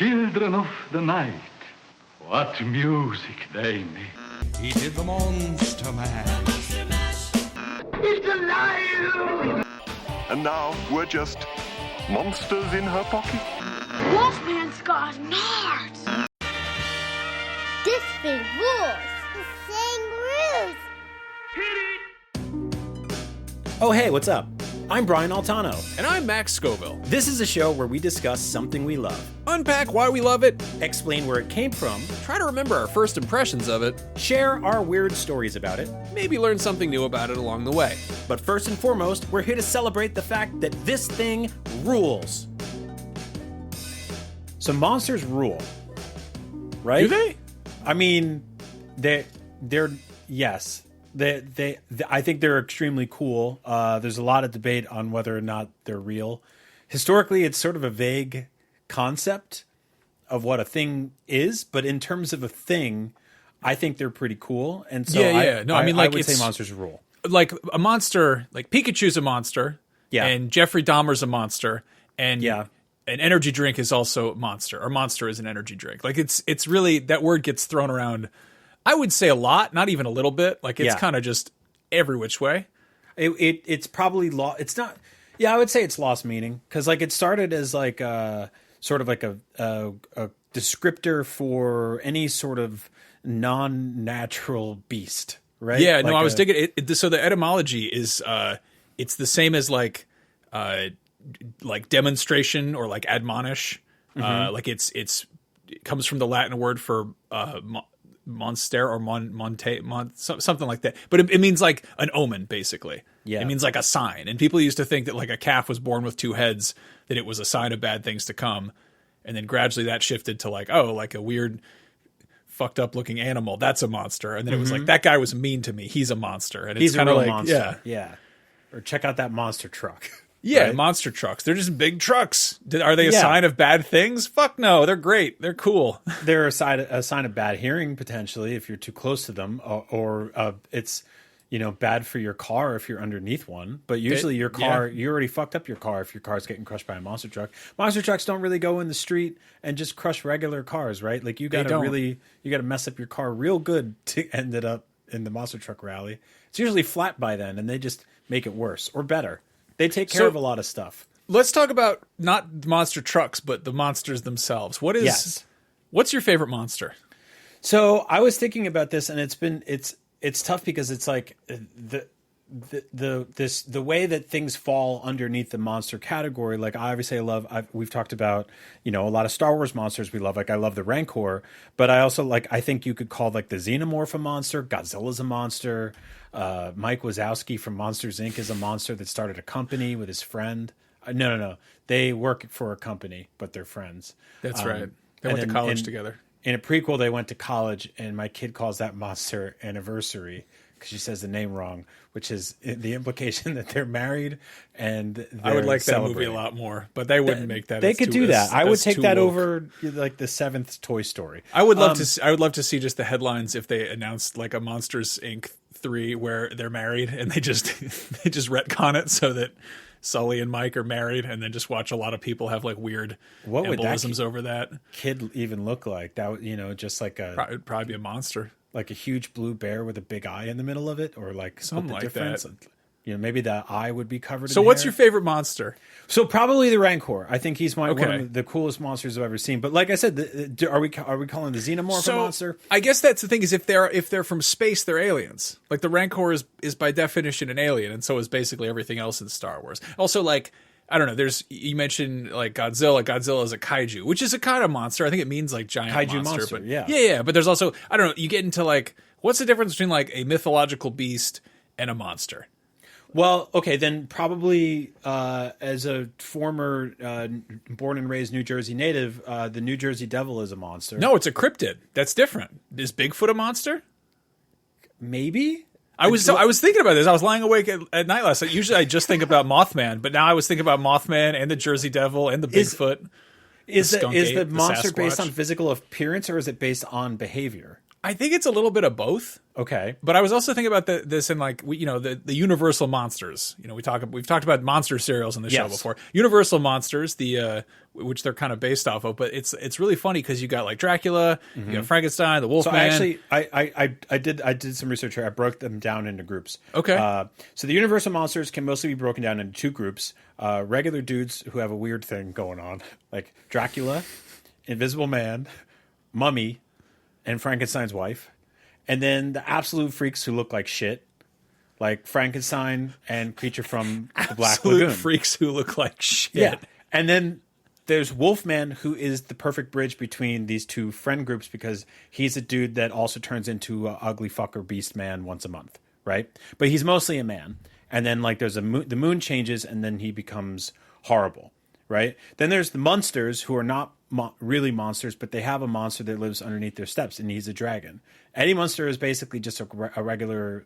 Children of the night, what music they make. He did the Monster Mash. It's alive! And now we're just monsters in her pocket. Wolfman's got nards. This thing rules. The thing rules. Oh, hey, what's up? I'm Brian Altano. And I'm Max Scoville. This is a show where we discuss something we love, Unpack why we love it, explain where it came from, try to remember our first impressions of it, share our weird stories about it, maybe learn something new about it along the way. but first and foremost, we're here to celebrate the fact that this thing rules. So monsters rule, right? Do they? I mean, they're yes. I think they're extremely cool. There's a lot of debate on whether or not they're real. Historically, it's sort of a vague concept of what a thing is, but in terms of a thing, I think they're pretty cool. And so I would say monsters rule. Like a monster, like Pikachu's a monster, Yeah. and Jeffrey Dahmer's a monster, and Yeah. an energy drink is also a monster, or monster is an energy drink. Like it's really, that word gets thrown around, I would say a lot, not even a little bit. Like it's kind of just every which way. It's probably it's not. Yeah, I would say it's lost meaning because like it started as like sort of like a descriptor for any sort of non-natural beast, right? Yeah, like no, I was digging it. So the etymology is it's the same as like demonstration or like admonish. Like it comes from the Latin word for monster or something like that. But it means like an omen, basically. Yeah. It means like a sign. And people used to think that like a calf was born with two heads, that it was a sign of bad things to come. And then gradually that shifted to like, oh, like a weird fucked up looking animal. That's a monster. And then it was like, that guy was mean to me. He's a monster. And he's it's a kind real of like, monster. Yeah. Or check out that monster truck. Yeah, right? monster trucks. They're just big trucks. Are they a sign of bad things? Fuck no. They're great. They're cool. They're a sign of bad hearing, potentially, if you're too close to them, or it's, bad for your car if you're underneath one. But usually your car, you already fucked up your car if your car's getting crushed by a monster truck. Monster trucks don't really go in the street and just crush regular cars, right? Like you got to mess up your car real good to end it up in the monster truck rally. It's usually flat by then, and they just make it worse or better. They take care of a lot of stuff. Let's talk about not monster trucks, but the monsters themselves. What's your favorite monster? So I was thinking about this, and it's tough because it's like the way that things fall underneath the monster category. Like obviously we've talked about, a lot of Star Wars monsters we love. Like I love the Rancor, but I also I think you could call like the Xenomorph a monster. Godzilla's a monster. Mike Wazowski from Monsters Inc. is a monster that started a company with his friend. No. They work for a company, but they're friends. That's right. They went to college together. In a prequel, they went to college, and my kid calls that monster Anniversary because she says the name wrong, which is the implication that they're married and I would like that movie a lot more, but they wouldn't make that. They could do that. I would take that over like the 7th Toy Story. I would love to. I would love to see just the headlines if they announced like a Monsters Inc. 3 where they're married and they just retcon it so that Sully and Mike are married, and then just watch a lot of people have like weird embolisms over that. Kid even look like that? Just like it'd probably be a monster, like a huge blue bear with a big eye in the middle of it, or like something like that. Maybe the eye would be covered. So, what's your favorite monster? So probably the Rancor. I think he's one of the coolest monsters I've ever seen. But like I said, are we calling the Xenomorph a monster? I guess that's the thing is if they're from space, they're aliens. Like the Rancor is by definition an alien, and so is basically everything else in Star Wars. Also, like I don't know. You mentioned like Godzilla. Godzilla is a kaiju, which is a kind of monster. I think it means like giant kaiju monster. But yeah. But there's also I don't know. You get into like what's the difference between like a mythological beast and a monster? Well, okay, then probably as a former born and raised New Jersey native, the New Jersey Devil is a monster. No, it's a cryptid. That's different. Is Bigfoot a monster? Maybe. I was thinking about this. I was lying awake at night last night. Usually I just think about Mothman, but now I was thinking about Mothman and the Jersey Devil and the Bigfoot. Is the monster based on physical appearance or is it based on behavior? I think it's a little bit of both. Okay. But I was also thinking about this in like the universal monsters. We've talked about monster serials in the show before. Universal monsters, which they're kind of based off of, but it's really funny because you got like Dracula, you got Frankenstein, the Wolfman. So I did some research here. I broke them down into groups. Okay. So the universal monsters can mostly be broken down into 2 groups. Regular dudes who have a weird thing going on, like Dracula, Invisible Man, Mummy, and Frankenstein's wife. And then the absolute freaks who look like shit, like Frankenstein and Creature from the Black Lagoon. Absolute freaks who look like shit. Yeah. And then there's Wolfman, who is the perfect bridge between these 2 friend groups because he's a dude that also turns into an ugly fucker beast man once a month, right? But he's mostly a man. And then like there's the moon changes and then he becomes horrible, right? Then there's the monsters who are not really monsters, but they have a monster that lives underneath their steps, and he's a dragon. Eddie Munster is basically just a regular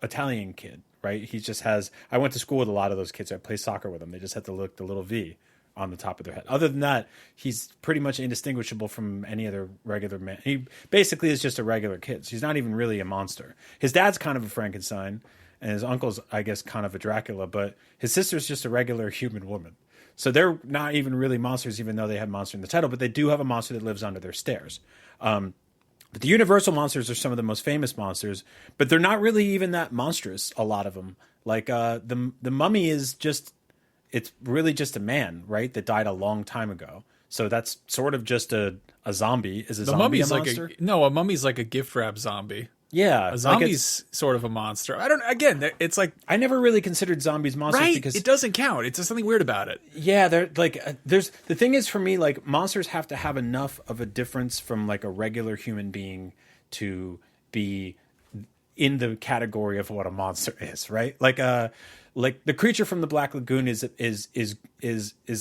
Italian kid, right? He just has. I went to school with a lot of those kids. I play soccer with them. They just had the little V on the top of their head. Other than that, he's pretty much indistinguishable from any other regular man. He basically is just a regular kid. So he's not even really a monster. His dad's kind of a Frankenstein, and his uncle's, I guess, kind of a Dracula, but his sister's just a regular human woman. So they're not even really monsters, even though they have monster in the title, but they do have a monster that lives under their stairs. But the universal monsters are some of the most famous monsters, but they're not really even that monstrous, a lot of them. Like the mummy is just, it's really just a man, right, that died a long time ago. So that's sort of just a zombie. Is a zombie a monster? A mummy's like a gift wrap zombie. Yeah, a zombie's sort of a monster. It's like I never really considered zombies monsters, right? Because it doesn't count. It's just something weird about it. Yeah, they're like there's the thing is for me, like monsters have to have enough of a difference from like a regular human being to be in the category of what a monster is, right? Like the Creature from the Black Lagoon is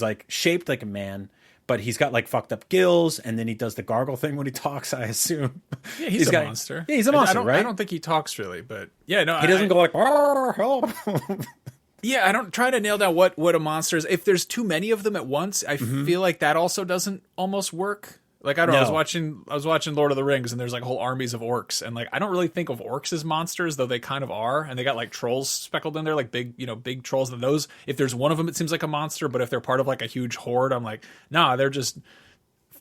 like shaped like a man, but he's got like fucked up gills, and then he does the gargle thing when he talks, I assume. Yeah, he's a monster. Yeah, he's a monster, right? I don't think he talks really, but yeah, no. He doesn't go like, help. Yeah, I don't try to nail down what a monster is. If there's too many of them at once, I feel like that also doesn't almost work. Like, I don't know, I was watching Lord of the Rings, and there's like whole armies of orcs, and like I don't really think of orcs as monsters, though they kind of are, and they got like trolls speckled in there, like big trolls. And those, if there's one of them, it seems like a monster, but if they're part of like a huge horde, I'm like, nah, they're just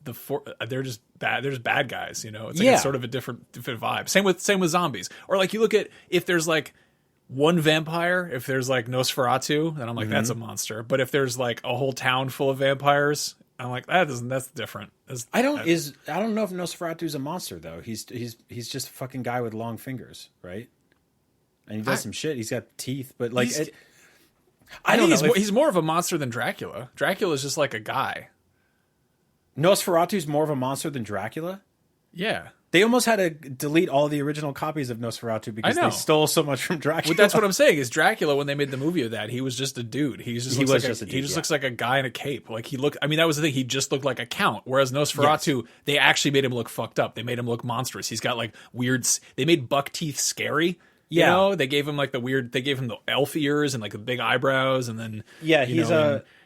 bad. They're just bad guys, It's like it's sort of a different vibe. Same with zombies, or like you look at if there's like one vampire, if there's like Nosferatu, then I'm like that's a monster. But if there's like a whole town full of vampires, I'm like that's different. I don't know if Nosferatu's a monster though. He's just a fucking guy with long fingers, right? And he does some shit. He's got teeth, but like I don't know. He's more of a monster than Dracula. Dracula's just like a guy. Nosferatu's more of a monster than Dracula? Yeah. They almost had to delete all the original copies of Nosferatu because they stole so much from Dracula. But that's what I'm saying. Is Dracula, when they made the movie of that, he was just a dude. He just looks like a guy in a cape. Like he looked. I mean, that was the thing. He just looked like a count. Whereas Nosferatu, they actually made him look fucked up. They made him look monstrous. He's got like weird. They made buck teeth scary. Yeah. They gave him like the weird. They gave him the elf ears and like the big eyebrows, and then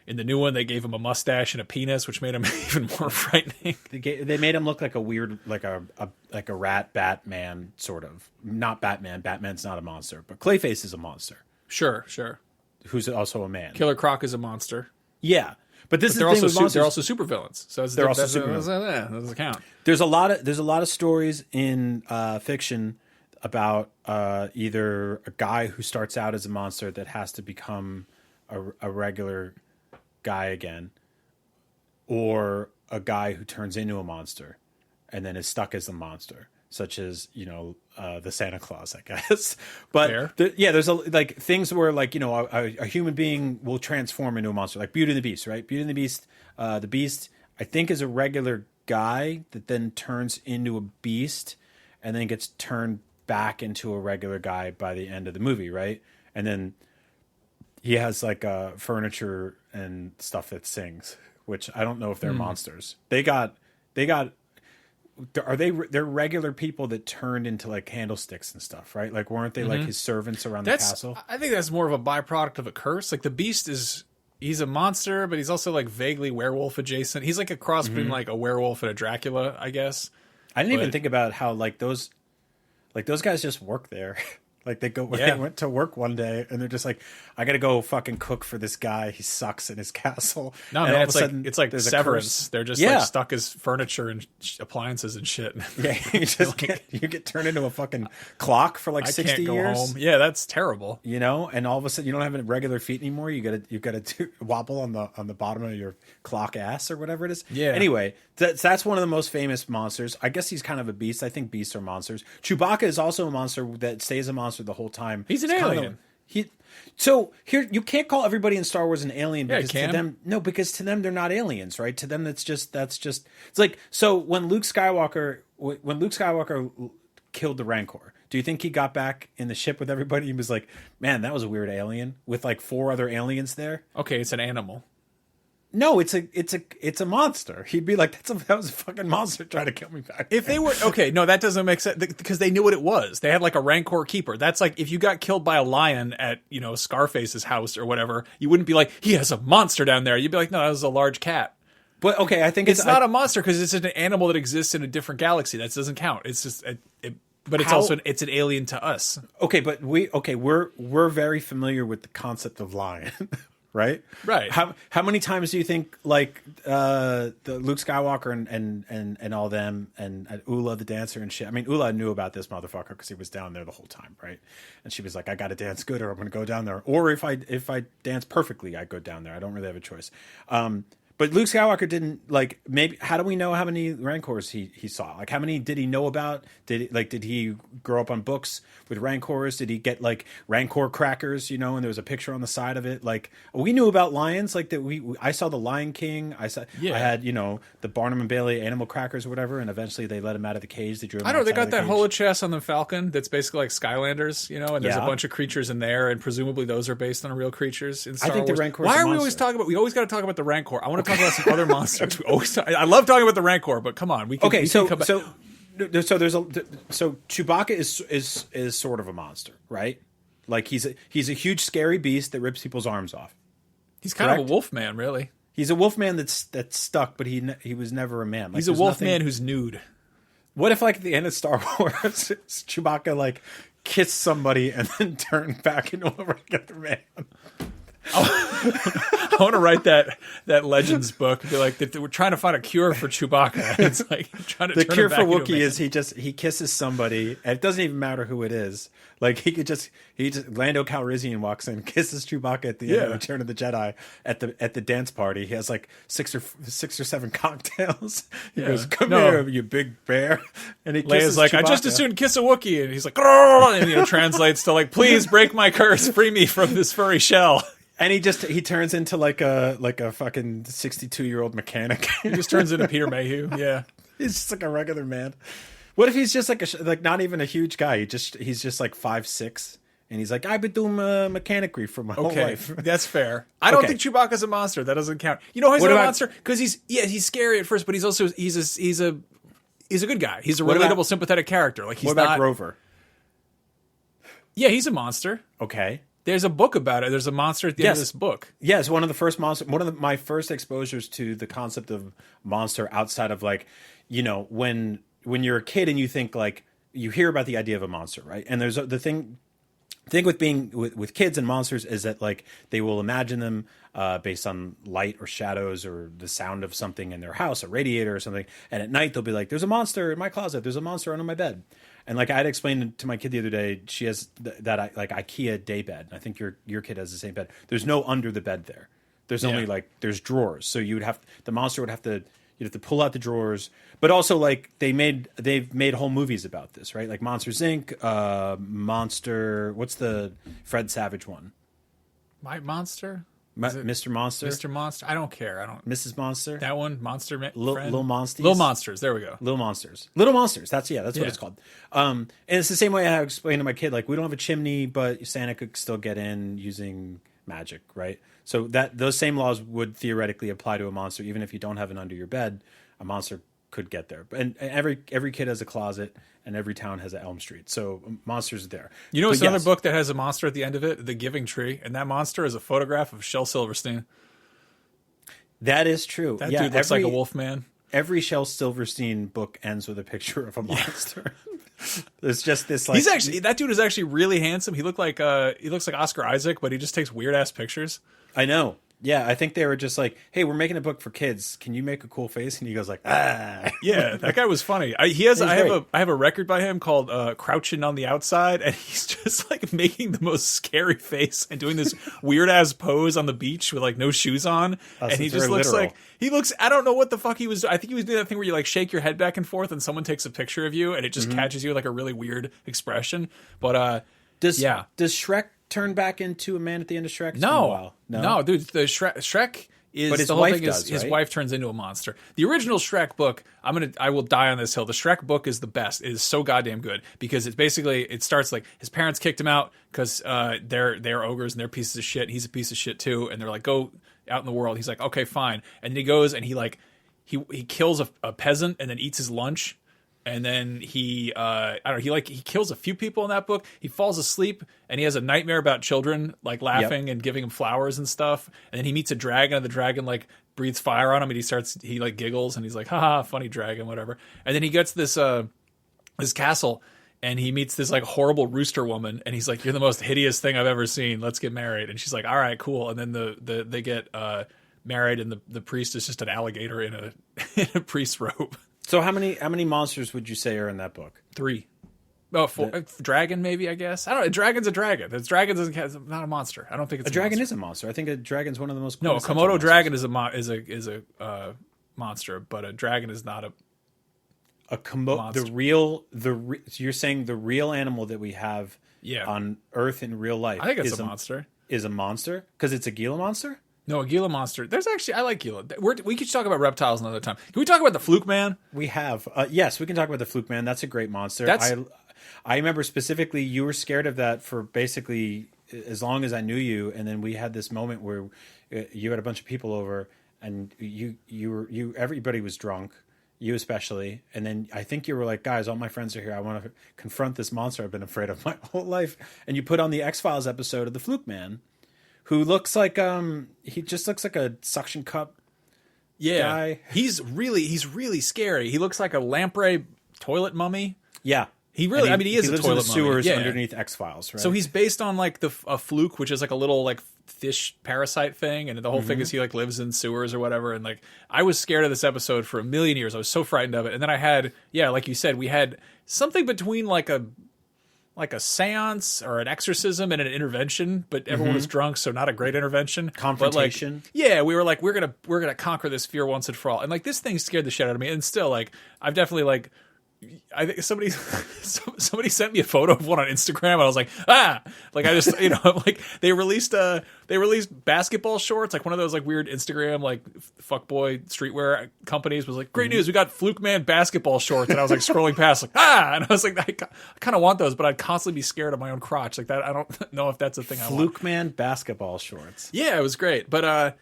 in the new one, they gave him a mustache and a penis, which made him even more frightening. They made him look like a weird, like a rat Batman sort of. Not Batman. Batman's not a monster, but Clayface is a monster. Sure. Who's also a man. Killer Croc is a monster. Yeah, but this is the thing with monsters. They're also supervillains. So they're also supervillains. That doesn't count. There's a lot of stories in fiction about either a guy who starts out as a monster that has to become a regular guy again, or a guy who turns into a monster and then is stuck as a monster, such as the Santa Claus, I guess. But there's things where a human being will transform into a monster, like Beauty and the Beast, right? Beauty and the Beast, the Beast I think is a regular guy that then turns into a beast and then gets turned back into a regular guy by the end of the movie, right? And then he has like furniture and stuff that sings, which I don't know if they're monsters. They're regular people that turned into like candlesticks and stuff, right? Like weren't they like his servants around the castle? I think that's more of a byproduct of a curse. Like the Beast he's a monster, but he's also like vaguely werewolf adjacent. He's like a cross between like a werewolf and a Dracula, I guess. I didn't even think about how those guys just work there. Like they went to work one day and they're just like, I got to go fucking cook for this guy. He sucks in his castle. No, and man, it's like Severance. They're just like stuck as furniture and appliances and shit. Yeah, you just you get turned into a fucking clock for like 60 years. I can't go home. Yeah, that's terrible. You know, and all of a sudden you don't have regular feet anymore. You got to wobble on the bottom of your clock ass or whatever it is. Yeah. Anyway, that's one of the most famous monsters. I guess he's kind of a beast. I think beasts are monsters. Chewbacca is also a monster that stays a monster the whole time. He's an alien. So here you can't call everybody in Star Wars an alien because to them they're not aliens, right? To them that's just it's like, so when Luke Skywalker killed the Rancor, do you think he got back in the ship with everybody? He was like, man, that was a weird alien with like 4 other aliens there. Okay, it's an animal. No, it's a monster. He'd be like, that was a fucking monster trying to kill me back. If they were okay, no, that doesn't make sense because they knew what it was. They had like a Rancor keeper. That's like if you got killed by a lion at Scarface's house or whatever, you wouldn't be like, he has a monster down there. You'd be like, no, that was a large cat. But okay, I think it's not a monster because it's an animal that exists in a different galaxy. That doesn't count. It's just but it's also it's an alien to us. Okay, but we're very familiar with the concept of lion. Right. How many times do you think like the Luke Skywalker and all them and Ula the dancer and shit? I mean, Ula knew about this motherfucker because he was down there the whole time, right? And she was like, I got to dance good, or I'm going to go down there, or if I dance perfectly, I go down there. I don't really have a choice. But Luke Skywalker didn't like. Maybe how do we know how many Rancors he saw? Like how many did he know about? Did he grow up on books with Rancors? Did he get like Rancor crackers? And there was a picture on the side of it. Like we knew about lions. Like that I saw the Lion King. I had the Barnum and Bailey animal crackers or whatever. And eventually they let him out of the cage. They drew him. I don't know. They got that holochess on the Falcon. That's basically like Skylanders. And there's a bunch of creatures in there, and presumably those are based on real creatures in Star Wars. the Rancor. Why are we always talking about? We always got to talk about the Rancor. I want to talk about some other monsters. I love talking about the Rancor, but come on, we can. So Chewbacca is sort of a monster, right? Like he's a huge scary beast that rips people's arms off. He's kind of a wolf man, really. He's a wolf man that's stuck, but he was never a man. Like, he's a wolf man who's nude. What if like at the end of Star Wars, Chewbacca like kissed somebody and then turned back into a regular man? I want to write that Legends book. Be like, we're trying to find a cure for Chewbacca. It's like trying to. The cure for Wookiee is he kisses somebody, and it doesn't even matter who it is. Like he just Lando Calrissian walks in, kisses Chewbacca at the end of Return of the Jedi at the dance party. He has like six or seven cocktails. He goes, "Come here, you big bear," and he kisses Leia's like, Chewbacca. "I just as soon kiss a Wookiee," and he's like, and translates to like, "Please break my curse, free me from this furry shell." And he turns into like a fucking 62-year-old mechanic. He just turns into Peter Mayhew. Yeah, he's just like a regular man. What if he's just like not even a huge guy? He's just like 5'6", and he's like, I've been doing mechanicry for my whole life. That's fair. I don't think Chewbacca's a monster. That doesn't count. You know why he's not a monster? Because he's scary at first, but he's also he's a good guy. He's a relatable, sympathetic character. Like what about Grover? Yeah, he's a monster. Okay. There's a book about it. There's a monster at the end of this book. Yes, one of my first exposures to the concept of monster outside of like, when you're a kid and you think like you hear about the idea of a monster, right? And there's the thing with being with kids and monsters is that like they will imagine them based on light or shadows or the sound of something in their house, a radiator or something. And at night they'll be like, "There's a monster in my closet. There's a monster under my bed." And like I had explained to my kid the other day, she has that like IKEA day bed. I think your kid has the same bed. There's no under the bed there. There's only like there's drawers. So the monster would have to you'd have to pull out the drawers. But also like they've made whole movies about this, right? Like Monsters Inc., Monster. What's the Fred Savage one? My Monster. Mr. Monster? Mr. Monster? I don't care. Mrs. Monster? That one? Monster? Little Monsters? Little Monsters. There we go. Little Monsters. Little Monsters. That's what it's called. And it's the same way I explained to my kid, like, we don't have a chimney, but Santa could still get in using magic, right? So those same laws would theoretically apply to a monster. Even if you don't have it under your bed, a monster could get there. And every kid has a closet, and every town has an Elm Street. So monsters are there. It's another book that has a monster at the end of it, The Giving Tree, and that monster is a photograph of Shel Silverstein. That is true. That dude looks like a wolf man. every Shel Silverstein book ends with a picture of a monster. There's just this like He's actually that dude is actually really handsome. He looks like Oscar Isaac, but he just takes weird ass pictures. I know. Yeah, I think they were just like, "Hey, we're making a book for kids. Can you make a cool face?" And he goes like, "Ah." Yeah, that guy was funny. I have a record by him called "Crouching on the Outside," and he's just like making the most scary face and doing this weird ass pose on the beach with like no shoes on, and he just looks like he looks. I don't know what the fuck he was doing. I think he was doing that thing where you like shake your head back and forth, and someone takes a picture of you, and it just catches you with like a really weird expression. But does Shrek turn back into a man at the end of Shrek? No, dude. The Shrek is but his the whole wife thing does, is his right? wife turns into a monster. The original Shrek book, I will die on this hill. The Shrek book is the best. It is so goddamn good because it's basically it starts like his parents kicked him out because they're ogres and they're pieces of shit. He's a piece of shit too, and they're like, go out in the world. He's like, okay, fine, and then he goes and he kills a peasant and then eats his lunch. And then he kills a few people in that book. He falls asleep and he has a nightmare about children like laughing and giving him flowers and stuff. And then he meets a dragon and the dragon like breathes fire on him and he like giggles and he's like, haha, funny dragon, whatever. And then he gets this castle and he meets this like horrible rooster woman and he's like, you're the most hideous thing I've ever seen. Let's get married. And she's like, all right, cool. And then they get married and the priest is just an alligator in a priest's robe. So how many monsters would you say are in that book? 3. Oh, 4. Dragon, maybe, I guess. I don't know. A dragon's a dragon. A dragon is not a monster. I don't think it's a dragon is a monster. I think a dragon's one of the most. No, a Komodo dragon is a monster, but a dragon is not a monster. You're saying the real animal that we have on Earth in real life. I think it's a monster. Is a monster because it's a Gila monster. No, a Gila monster. There's actually, I like Gila. We could talk about reptiles another time. Can we talk about the Fluke Man? We have. Yes, we can talk about the Fluke Man. That's a great monster. I remember specifically you were scared of that for basically as long as I knew you. And then we had this moment where you had a bunch of people over and everybody was drunk, you especially. And then I think you were like, guys, all my friends are here. I want to confront this monster I've been afraid of my whole life. And you put on the X-Files episode of the Fluke Man. Who looks like he just looks like a suction cup guy. He's really scary. He looks like a lamprey toilet mummy. Yeah. He is a toilet mummy. He lives in the sewers underneath X-Files, right? So he's based on like a fluke, which is like a little like fish parasite thing, and the whole thing is he like lives in sewers or whatever. And like I was scared of this episode for a million years. I was so frightened of it. And then I had, like you said, we had something between like a seance or an exorcism and an intervention, but everyone was drunk, so not a great intervention. Confrontation. But like, we were like, we're gonna conquer this fear once and for all. And like this thing scared the shit out of me. And still, like, I've definitely like, I think somebody sent me a photo of one on Instagram, and I was like, like I just like they released basketball shorts, like one of those like weird Instagram like fuckboy streetwear companies was like, great news, we got Fluke Man basketball shorts, and I was like scrolling past like and I was like, I kind of want those, but I'd constantly be scared of my own crotch like that. I don't know if that's a thing. Fluke Man basketball shorts. Yeah, it was great, but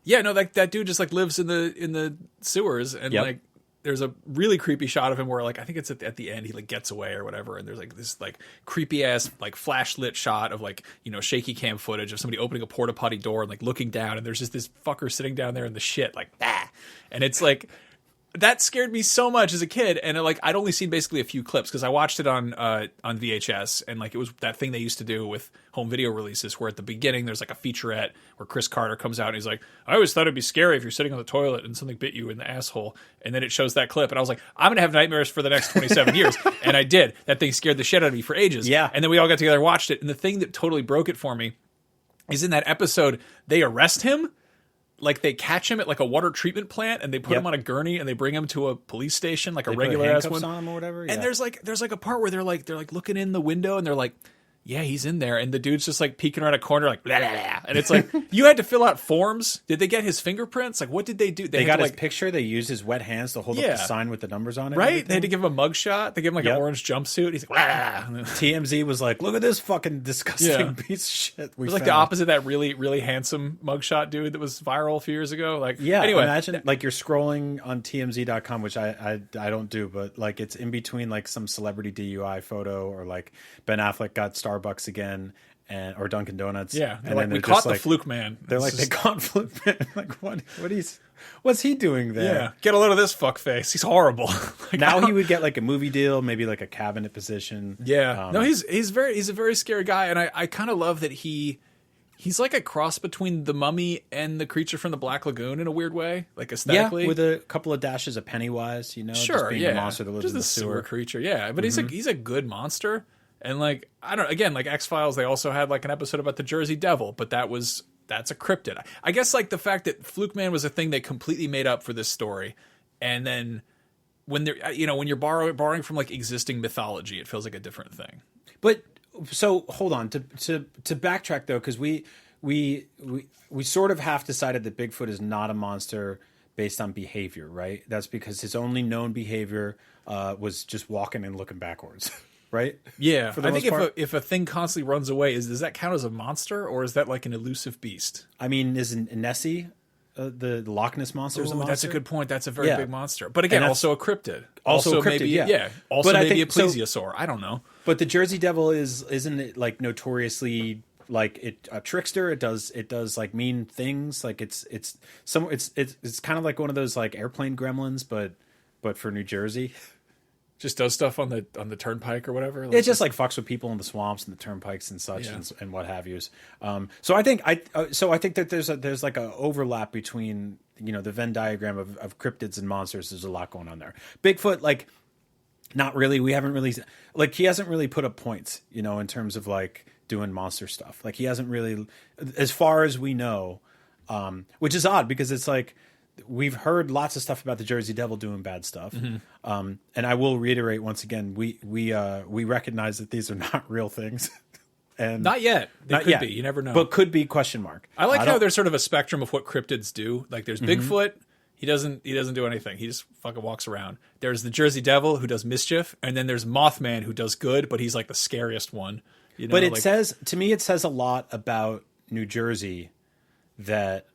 that dude just like lives in the sewers and like. There's a really creepy shot of him where like I think it's at the end he like gets away or whatever, and there's like this like creepy ass like flash lit shot of like shaky cam footage of somebody opening a porta potty door and like looking down, and there's just this fucker sitting down there in the shit like and it's like that scared me so much as a kid, and I'd only seen basically a few clips because I watched it on VHS, and like it was that thing they used to do with home video releases where at the beginning there's like a featurette where Chris Carter comes out and he's like, I always thought it'd be scary if you're sitting on the toilet and something bit you in the asshole, and then it shows that clip, and I was like, I'm gonna have nightmares for the next 27 years, and I did. That thing scared the shit out of me for ages. Yeah, and then we all got together and watched it, and the thing that totally broke it for me is in that episode they arrest him. Like they catch him at like a water treatment plant and they put him on a gurney and they bring him to a police station, like a regular ass one. On him or whatever. And there's like a part where they're like looking in the window and they're like, yeah, he's in there, and the dude's just like peeking around a corner like blah, blah, blah. And it's like you had to fill out forms. Did they get his fingerprints? Like what did they do? They got his picture. They used his wet hands to hold up the sign with the numbers on it. Right? They had to give him a mugshot. They gave him like an orange jumpsuit. He's like TMZ was like, look at this fucking disgusting piece of shit. It was like the opposite of that really, really handsome mugshot dude that was viral a few years ago. Like anyway, imagine like you're scrolling on TMZ.com, which I don't do, but like it's in between like some celebrity DUI photo or like Ben Affleck got Starbucks again. Or Dunkin' Donuts. Yeah. And like, then we caught the Fluke Man. They're like, they caught Fluke Man. Like, what What's he doing there? Yeah, get a load of this fuckface. He's horrible. Like, Now he would get like a movie deal, maybe like a cabinet position. Yeah, no, he's a very scary guy, and I kind of love that he's like a cross between the Mummy and the creature from the Black Lagoon in a weird way, like aesthetically. Yeah, with a couple of dashes of Pennywise, sure, just being yeah, a monster that lives just in the a sewer creature, yeah. But he's a good monster, and like I don't again like X-Files, they also had like an episode about the Jersey Devil, but that's a cryptid. I guess like the fact that Fluke Man was a thing they completely made up for this story, and then when they're when you're borrowing from like existing mythology, it feels like a different thing. But so hold on to backtrack though, because we sort of half decided that Bigfoot is not a monster based on behavior, right? That's because his only known behavior was just walking and looking backwards, right? Yeah, For the I most think part. if a thing constantly runs away, does that count as a monster, or is that like an elusive beast? I mean, isn't Nessie the Loch Ness monster? Is a monster? That's a good point. That's a very Yeah. big monster, but again, And also a cryptid. Also a cryptid, maybe, yeah. Also But I maybe a think- so- plesiosaur. I don't know. But the Jersey Devil isn't it like notoriously like a trickster? It does like mean things. Like it's kind of like one of those like airplane gremlins, but for New Jersey. Just does stuff on the turnpike or whatever. It just like fucks with people in the swamps and the turnpikes and such Yeah. and what have yous. So I think that there's like a overlap between the Venn diagram of cryptids and monsters. There's a lot going on there. Bigfoot, like, not really. We haven't really like he hasn't really put up points, in terms of like doing monster stuff. Like he hasn't really, as far as we know, which is odd because it's like. We've heard lots of stuff about the Jersey Devil doing bad stuff, and I will reiterate once again: we recognize that these are not real things, and not yet. They not could yet. be. You never know. But could be question mark. I like how there's sort of a spectrum of what cryptids do. Like there's Bigfoot. He doesn't do anything. He just fucking walks around. There's the Jersey Devil who does mischief, and then there's Mothman who does good, but he's like the scariest one. But it says a lot about New Jersey that.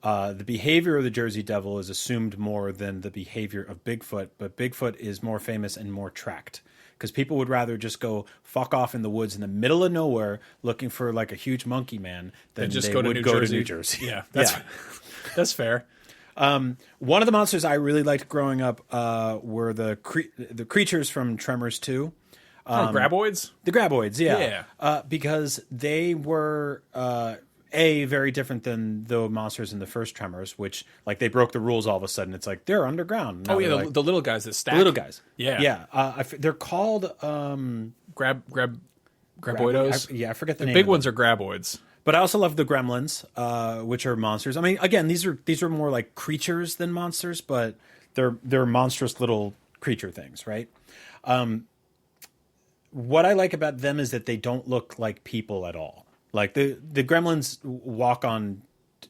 The behavior of the Jersey Devil is assumed more than the behavior of Bigfoot, but Bigfoot is more famous and more tracked because people would rather just go fuck off in the woods in the middle of nowhere looking for like a huge monkey man than just they go to would New go Jersey. to New Jersey. Yeah, that's fair. One of the monsters I really liked growing up were the creatures from Tremors 2. Graboids? The Graboids, yeah. Because they were... very different than the monsters in the first Tremors, which like they broke the rules all of a sudden. It's like they're underground. Now they're the little guys that stack. the little guys. Yeah. They're called Graboidos. I forget the The name. big of ones them. are Graboids. But I also love the Gremlins, which are monsters. I mean, again, these are more like creatures than monsters, but they're monstrous little creature things, right? What I like about them is that they don't look like people at all. Like the Gremlins walk on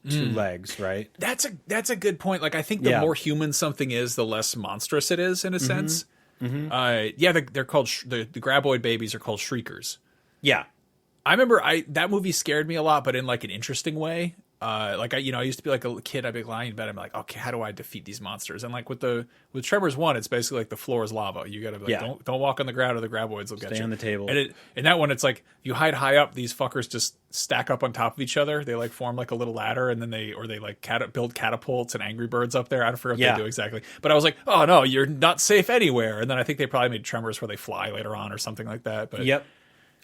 two legs, right? That's a good point. Like I think the more human something is, the less monstrous it is in a sense. They're called the Graboid babies are called Shriekers. Yeah. I remember that movie scared me a lot, but in like an interesting way. I used to be like a kid, I'd be lying in bed, I'm like, okay, how do I defeat these monsters? And like with Tremors 1, it's basically like the floor is lava. You gotta don't walk on the ground or the Graboids will get you. Stay on the table. And in that one, it's like you hide high up, these fuckers just stack up on top of each other. They like form like a little ladder, and then they build catapults and Angry Birds up there. I don't forget what they do exactly. But I was like, oh no, you're not safe anywhere. And then I think they probably made Tremors where they fly later on or something like that. But Yep.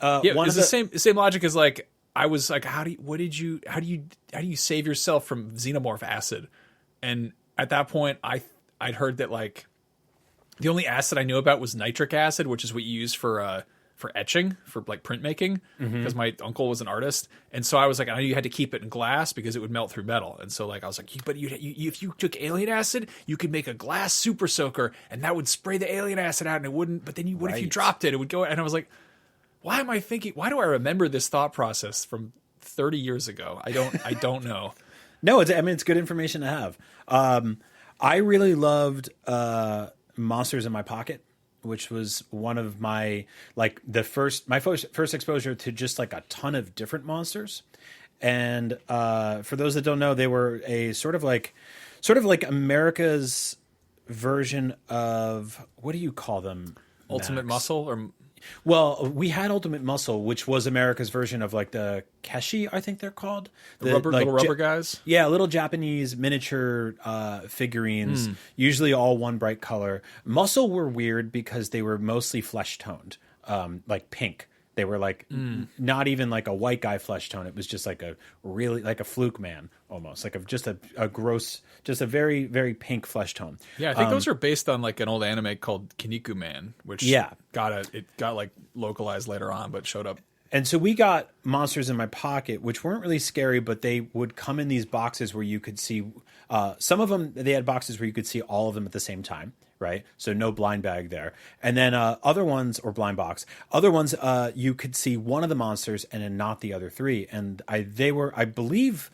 it's the same logic as like I was like, how do you save yourself from xenomorph acid? And at that point, I'd heard that like the only acid I knew about was nitric acid, which is what you use for etching, for like printmaking, because my uncle was an artist, and so I was like, I knew you had to keep it in glass because it would melt through metal, and so like I was like, but if you took alien acid, you could make a glass super soaker, and that would spray the alien acid out, and it wouldn't. But then what if you dropped it? It would go, and I was like. Why do I remember this thought process from 30 years ago? I don't know. No, it's good information to have. I really loved Monsters in My Pocket, which was one of my first exposure to just like a ton of different monsters. And for those that don't know, they were a sort of like America's version of, what do you call them? Ultimate Max? Muscle or Well, we had Ultimate Muscle, which was America's version of like the Keshi, I think they're called. Little rubber guys? Yeah, little Japanese miniature figurines, usually all one bright color. Muscle were weird because they were mostly flesh toned, like pink. They were like not even like a white guy flesh tone. It was just like a really like a fluke man almost, like just a gross, just a very, very pink flesh tone. Yeah, I think those are based on like an old anime called Kinnikuman, Man, which got like localized later on, but showed up. And so we got Monsters in My Pocket, which weren't really scary, but they would come in these boxes where you could see some of them. They had boxes where you could see all of them at the same time. Right. So no blind bag there. And then other ones, or blind box, other ones, you could see one of the monsters and then not the other three. And they were, I believe,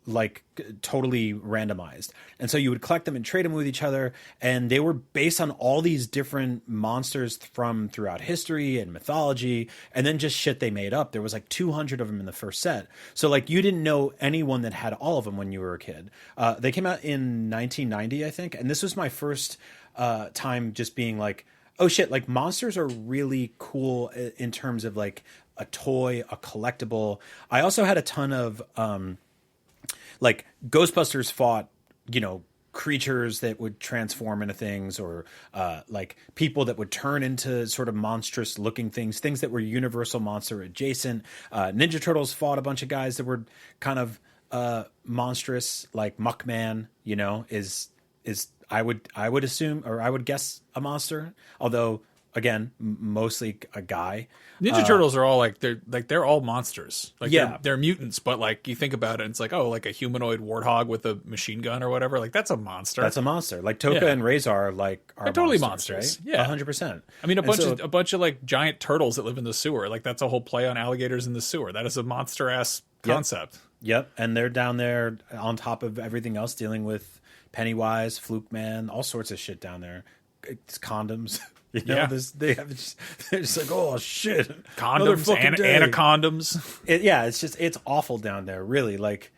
like totally randomized. And so you would collect them and trade them with each other. And they were based on all these different monsters from throughout history and mythology, and then just shit they made up. There was like 200 of them in the first set. So like you didn't know anyone that had all of them when you were a kid. They came out in 1990, I think. And this was my first time just being like, oh shit, like monsters are really cool in terms of like a toy, a collectible. I also had a ton of, like Ghostbusters fought, creatures that would transform into things, or like people that would turn into sort of monstrous looking things that were Universal monster adjacent. Ninja Turtles fought a bunch of guys that were kind of monstrous, like Muckman, is I would assume, or I would guess, a monster, although again, mostly a guy. Ninja Turtles are all they're all monsters. Like they're mutants, but like you think about it, and it's like, oh, like a humanoid warthog with a machine gun or whatever. Like that's a monster. That's a monster. Like Toka and Razor are totally monsters. Right? Yeah, 100%. I mean, a bunch of like giant turtles that live in the sewer. Like that's a whole play on alligators in the sewer. That is a monster ass concept. Yep, and they're down there on top of everything else, dealing with Pennywise, Fluke Man, all sorts of shit down there. It's condoms. They're just like, oh shit, condoms, anacondoms. It's awful down there, really. Like,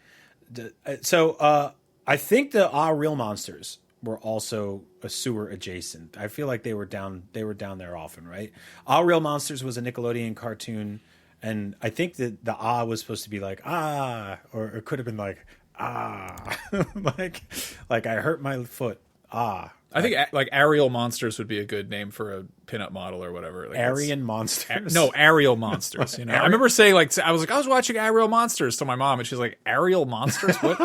so I think the Real Monsters were also a sewer adjacent. I feel like they were down there often, right? Real Monsters was a Nickelodeon cartoon, and I think that the was supposed to be like or it could have been like like I hurt my foot. I think like Aerial Monsters would be a good name for a pinup model or whatever. Like Aryan Monsters? No, Aerial Monsters. I remember saying I was watching Aerial Monsters to my mom, and she's like, Aerial Monsters? What?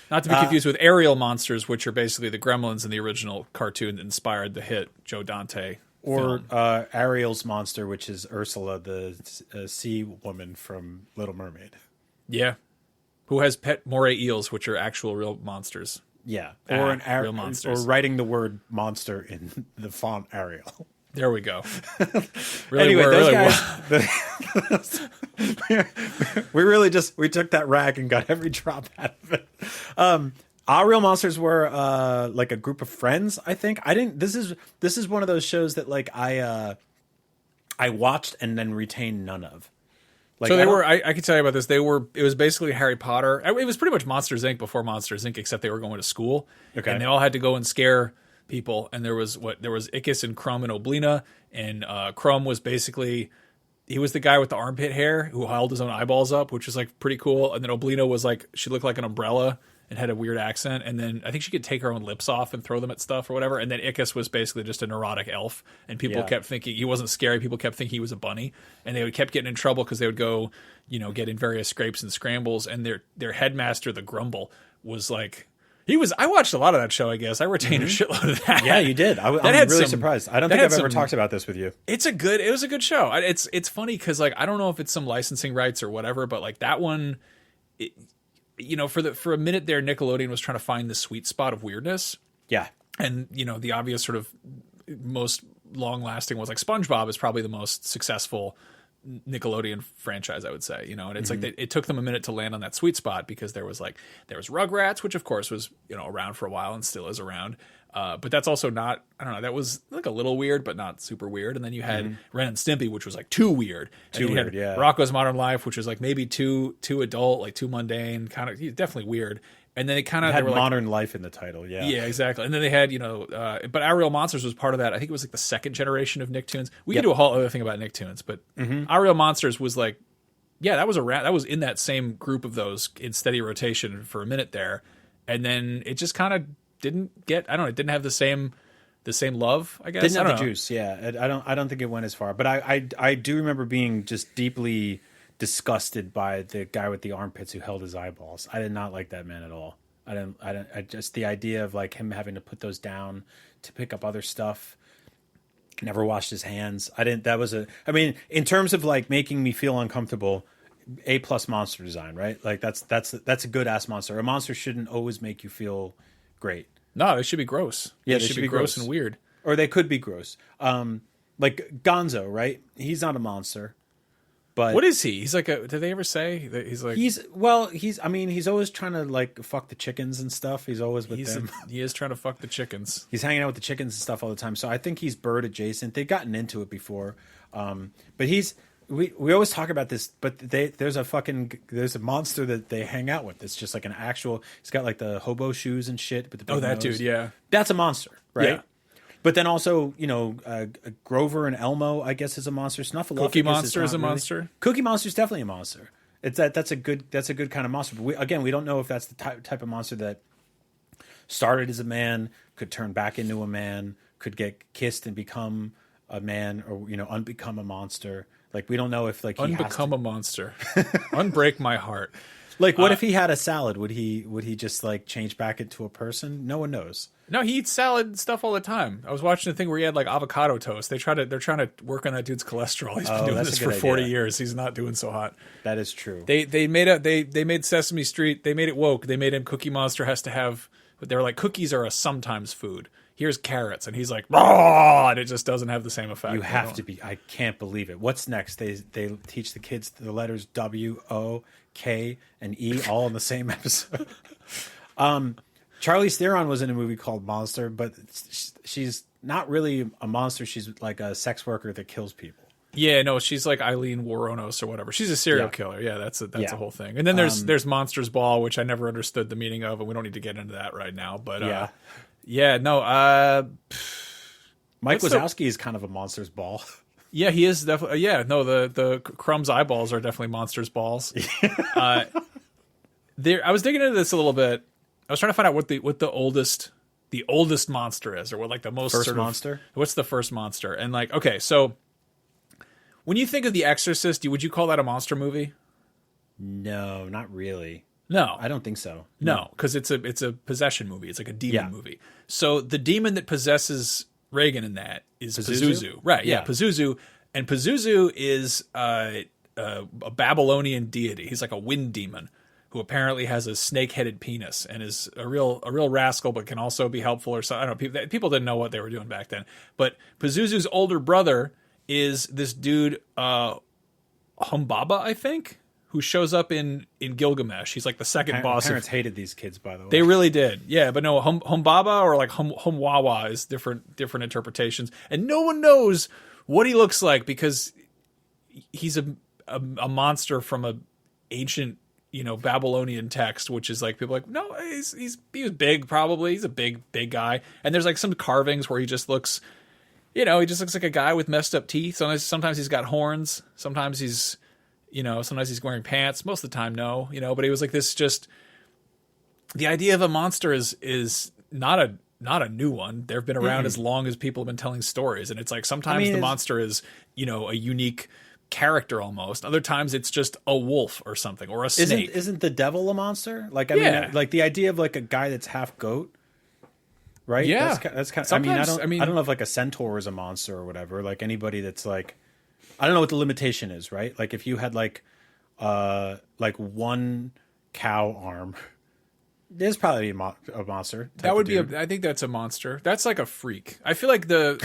Not to be confused with Aerial Monsters, which are basically the Gremlins in the original cartoon that inspired the hit Joe Dante. Or Ariel's monster, which is Ursula, the sea woman from Little Mermaid. Yeah. Who has pet moray eels, which are actual real monsters. Yeah, or real monsters, or writing the word monster in the font Arial. There we go. Anyway, those guys, we took that rag and got every drop out of it. Our Real Monsters were like a group of friends. I think This is one of those shows that like I watched and then retained none of. Like, so they were. I can tell you about this. It was basically Harry Potter. It was pretty much Monsters Inc. before Monsters Inc. Except they were going to school, and they all had to go and scare people. And there was Ickis and Crumb and Oblina, and Crumb was basically he was the guy with the armpit hair who held his own eyeballs up, which was like pretty cool. And then Oblina was like she looked like an umbrella and had a weird accent. And then I think she could take her own lips off and throw them at stuff or whatever. And then Ickis was basically just a neurotic elf. And people kept thinking he wasn't scary. People kept thinking he was a bunny. And they kept getting in trouble because they would go, get in various scrapes and scrambles. And their headmaster, the Grumble, was like... I watched a lot of that show, I guess. I retained a shitload of that. Yeah, you did. I'm really surprised. I don't think I've ever talked about this with you. It was a good show. It's funny because like I don't know if it's some licensing rights or whatever, but like that one... for a minute there, Nickelodeon was trying to find the sweet spot of weirdness. Yeah. And, the obvious sort of most long-lasting was like SpongeBob is probably the most successful Nickelodeon franchise, I would say, and it's like it took them a minute to land on that sweet spot because there was Rugrats, which of course was, around for a while and still is around. But that's also not, I don't know, that was like a little weird, but not super weird. And then you had Ren and Stimpy, which was like too weird. Yeah. Rocko's Modern Life, which was like maybe too adult, like too mundane, kind of definitely weird. And then they kind of had were modern life in the title. Yeah. Yeah, exactly. And then they had, but Our Real Monsters was part of that. I think it was like the second generation of Nicktoons. We could do a whole other thing about Nicktoons, but Our Real Monsters was like, yeah, that was in that same group of those in steady rotation for a minute there. And then it just kind of didn't get, I don't know, it didn't have the same love, I guess. Didn't have the juice, yeah. I don't think it went as far. But I do remember being just deeply disgusted by the guy with the armpits who held his eyeballs. I did not like that man at all. I just the idea of like him having to put those down to pick up other stuff. Never washed his hands. I mean, in terms of like making me feel uncomfortable, A+ monster design, right? Like that's a good ass monster. A monster shouldn't always make you feel great. No, they should be gross. Yeah, they should be gross and weird. Or they could be gross. Like Gonzo, right? He's not a monster. But what is he? He's like did they ever say that he's like he's always trying to like fuck the chickens and stuff. He's always with them. He is trying to fuck the chickens. He's hanging out with the chickens and stuff all the time. So I think he's bird adjacent. They've gotten into it before. But we always talk about this, but there's a monster that they hang out with. It's just like an actual, he's got like the hobo shoes and shit, but the big that nose. dude, yeah. That's a monster, right? Yeah. But then also, Grover and Elmo, I guess, is a monster. Snuffleupagus Cookie Monster is a really. monster. Cookie Monster is definitely a monster. That's a good kind of monster. But we don't know if that's the type of monster that started as a man, could turn back into a man, could get kissed and become a man, or unbecome a monster. Like we don't know if like he unbecome a monster, unbreak my heart. Like what if he had a salad? Would he just like change back into a person? No one knows. No, he eats salad and stuff all the time. I was watching a thing where he had like avocado toast. They're trying to work on that dude's cholesterol. He's been doing this for 40 years. He's not doing so hot. That is true. They made Sesame Street. They made it woke. They made him Cookie Monster has to have. But they were like, cookies are a sometimes food. Here's carrots, and he's like, raw, and it just doesn't have the same effect. You have to be. I can't believe it. What's next? They teach the kids the letters W, O, K, and E all in the same episode. Charlize Theron was in a movie called Monster, but she's not really a monster. She's like a sex worker that kills people. Yeah, no, she's like Eileen Wuornos or whatever. She's a serial killer. Yeah, that's a whole thing. And then there's Monsters Ball, which I never understood the meaning of, and we don't need to get into that right now. But Mike Wazowski is kind of a Monsters Ball. Yeah, he is definitely. Yeah, no, the Crumb's eyeballs are definitely Monsters Balls. I was digging into this a little bit. I was trying to find out what the oldest monster is, or what like the most first monster. What's the first monster? And like, okay, so when you think of The Exorcist, would you call that a monster movie? No, not really. No, I don't think so. No, because it's a possession movie. It's like a demon movie. So the demon that possesses Reagan in that is Pazuzu. Right? Yeah, Pazuzu, and Pazuzu is a Babylonian deity. He's like a wind demon who apparently has a snake-headed penis and is a real rascal, but can also be helpful or something. I don't know. People didn't know what they were doing back then. But Pazuzu's older brother is this dude, Humbaba, I think, who shows up in Gilgamesh. He's like the second boss. Parents hated these kids, by the way. They really did. Yeah, but no, Humbaba or like Humwawa is different interpretations. And no one knows what he looks like because he's a monster from a ancient Babylonian text, which is like people are like, no, he was big, probably. He's a big guy. And there's like some carvings where he just looks, he just looks like a guy with messed up teeth. Sometimes he's got horns. Sometimes he's wearing pants. Most of the time, no. But he was like this. Just the idea of a monster is not a new one. They've been around as long as people have been telling stories, and it's like sometimes the monster is a unique character almost. Other times it's just a wolf or something, or a snake. Isn't the devil a monster? Like I mean, like the idea of like a guy that's half goat, right? Yeah, that's kind of. I don't know if like a centaur is a monster or whatever. Like anybody that's like, I don't know what the limitation is, right? Like if you had like one cow arm, there's probably a monster. That would be I think that's a monster. That's like a freak. I feel like the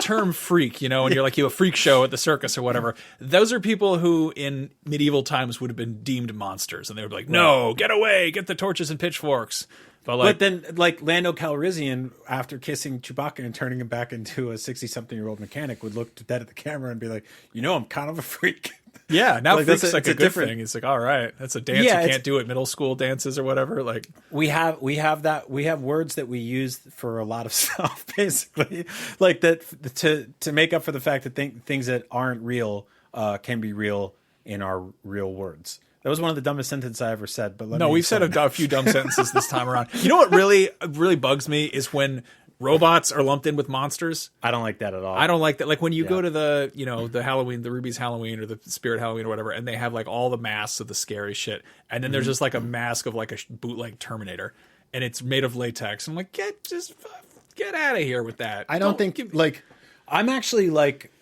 term freak, and you're like a freak show at the circus or whatever. Those are people who in medieval times would have been deemed monsters, and they would be like, no, get away, get the torches and pitchforks. But then, like Lando Calrissian, after kissing Chewbacca and turning him back into a 60-something-year-old mechanic, would look dead at the camera and be like, I'm kind of a freak. Yeah, now Like, freaks that's like a good thing. It's like, all right, that's a dance you can't do at middle school dances or whatever. Like we have words that we use for a lot of stuff, basically, like that to make up for the fact that things that aren't real can be real in our real words. That was one of the dumbest sentences I ever said. But we've said a few dumb sentences this time around. You know what really bugs me is when robots are lumped in with monsters. I don't like that at all. I don't like that. Like when you go to the the Halloween, the Ruby's Halloween or the Spirit Halloween or whatever, and they have like all the masks of the scary shit, and then there's just like a mask of like a bootleg Terminator, and it's made of latex. I'm like, get out of here with that. I don't think like I'm actually like.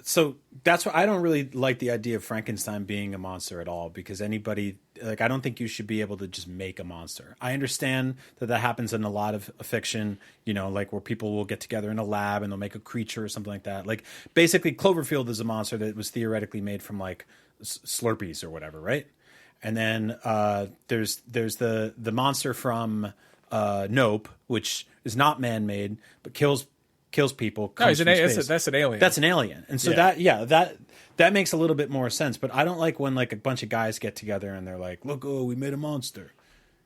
So that's why I don't really like the idea of Frankenstein being a monster at all, because anybody, like, I don't think you should be able to just make a monster. I understand that happens in a lot of fiction, like where people will get together in a lab and they'll make a creature or something like that. Like basically Cloverfield is a monster that was theoretically made from like Slurpees or whatever. Right. And then there's the monster from Nope, which is not man-made, but kills people. No, that's an alien. That's an alien. And so that makes a little bit more sense. But I don't like when like a bunch of guys get together and they're like, look, we made a monster.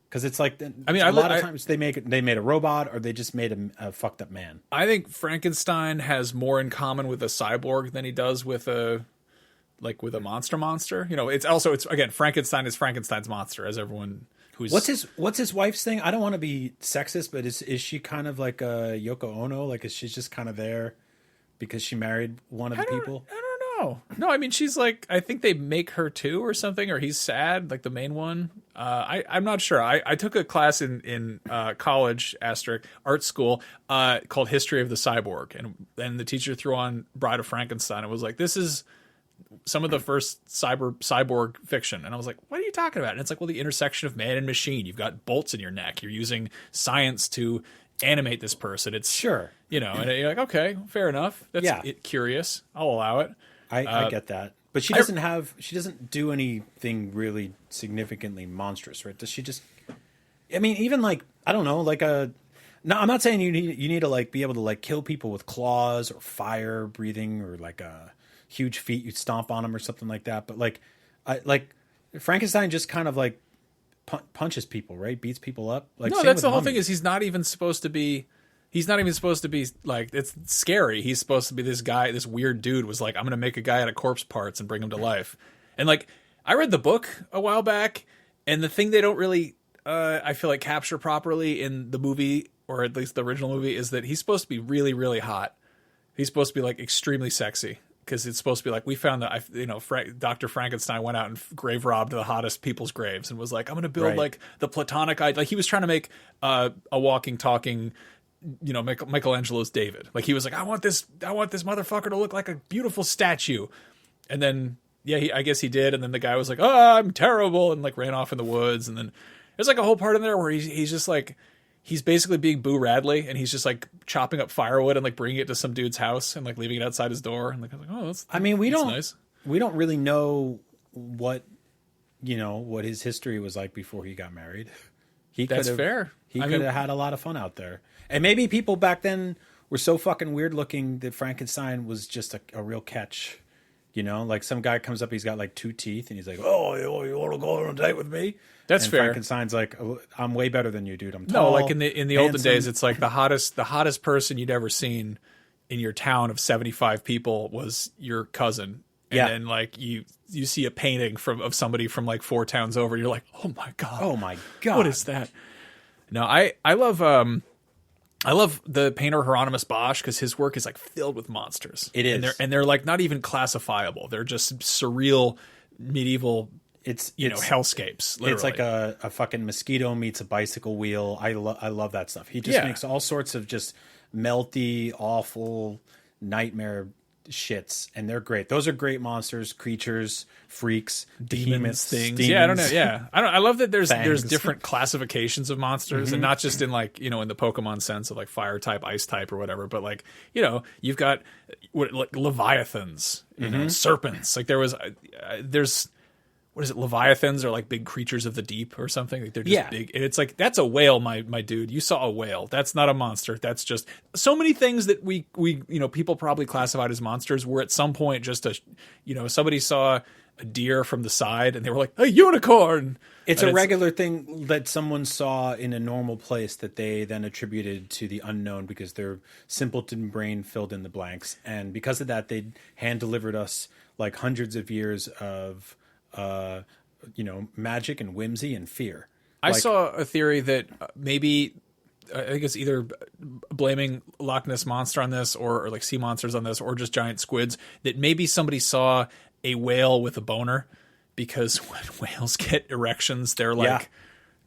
Because it's like, a lot of times they made a robot or they just made a fucked up man. I think Frankenstein has more in common with a cyborg than he does with a monster. It's again, Frankenstein is Frankenstein's monster, as everyone who's... What's his wife's thing? I don't want to be sexist, but is she kind of like a Yoko Ono? Like, is she just kind of there because she married one of the people? I don't know. No, I mean, she's like, I think they make her too or something, or he's sad, like the main one. I'm not sure. I took a class in college, art school, called History of the Cyborg. And the teacher threw on Bride of Frankenstein and was like, this is some of the first cyborg fiction. And I was like, what are you talking about? And it's like, well, the intersection of man and machine. You've got bolts in your neck. You're using science to animate this person. It's sure. And you're like, okay, fair enough. That's curious. I'll allow it. I get that. But she doesn't do anything really significantly monstrous, right? Does she just, I mean, even like, I don't know, like no, I'm not saying you need to like be able to like kill people with claws or fire breathing or like a huge feet, you stomp on them or something like that. But like Frankenstein just kind of like punches people, right? Beats people up. Like, no, that's the whole thing is he's not even supposed to be like, it's scary. He's supposed to be this guy, this weird dude was like, I'm going to make a guy out of corpse parts and bring him to life. And like, I read the book a while back, and the thing they don't really, I feel like capture properly in the movie, or at least the original movie, is that he's supposed to be really, really hot. He's supposed to be like extremely sexy. Because it's supposed to be like, we found that, Dr. Frankenstein went out and grave robbed the hottest people's graves and was like, I'm going to build like the platonic idea. Like he was trying to make a walking, talking, Michelangelo's David. Like he was like, I want this motherfucker to look like a beautiful statue. And then, I guess he did. And then the guy was like, oh, I'm terrible. And like ran off in the woods. And then there's like a whole part in there where he's just like, he's basically being Boo Radley, and he's just like chopping up firewood and like bringing it to some dude's house and like leaving it outside his door. And like, I was like, oh, that's. I mean, we don't really know what his history was like before he got married. That's fair. He could have had a lot of fun out there, and maybe people back then were so fucking weird looking that Frankenstein was just a real catch. Like some guy comes up, he's got like 2 teeth, and he's like, "Oh, you want to go on a date with me?" That's fair. Frankenstein's like, I'm way better than you, dude. I'm tall. No, like in the olden days, it's like the hottest person you'd ever seen in your town of 75 people was your cousin. And then like you see a painting of somebody from like 4 towns over, and you're like, oh my god, what is that? No, I love the painter Hieronymus Bosch, because his work is like filled with monsters. It is, and they're like not even classifiable. They're just surreal medieval. It's hellscapes. Literally. It's like a fucking mosquito meets a bicycle wheel. I love that stuff. He just makes all sorts of just melty, awful nightmare shits, and they're great. Those are great monsters, creatures, freaks, demons, things. Demons. Yeah, I don't know. Yeah, I love that there's different classifications of monsters, and not just in like in the Pokemon sense of like fire type, ice type, or whatever. But like you've got like leviathans, serpents. Like there's what is it? Leviathans are like big creatures of the deep or something. Like they're just Yeah. big. And it's like, that's a whale, my dude. You saw a whale. That's not a monster. That's just so many things that we people probably classified as monsters were at some point just somebody saw a deer from the side and they were like, a unicorn. It's a regular thing that someone saw in a normal place that they then attributed to the unknown because their simpleton brain filled in the blanks. And because of that, they hand delivered us like hundreds of years of magic and whimsy and fear. I saw a theory that maybe, I think it's either blaming Loch Ness Monster on this or like sea monsters on this or just giant squids, that maybe somebody saw a whale with a boner, because when whales get erections, they're like,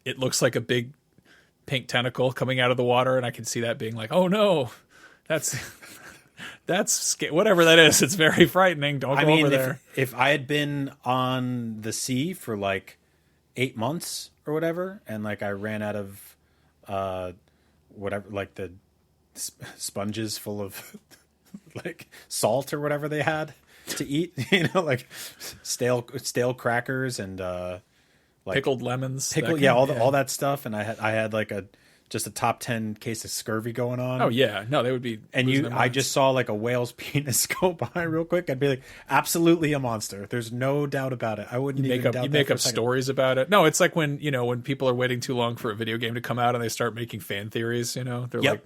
it looks like a big pink tentacle coming out of the water. And I can see that being like, oh no, that's whatever that is. It's very frightening. Don't go over there. If I had been on the sea for like 8 months or whatever, and like I ran out of whatever, like the sponges full of like salt or whatever they had to eat, like stale crackers and like pickled lemons, all that stuff, and I had like just a top 10 case of scurvy going on. Oh yeah, no, they would be. And I just saw like a whale's penis go by real quick. I'd be like, absolutely a monster. There's no doubt about it. I wouldn't even doubt that. You make up stories about it. No, it's like when people are waiting too long for a video game to come out and they start making fan theories. They're like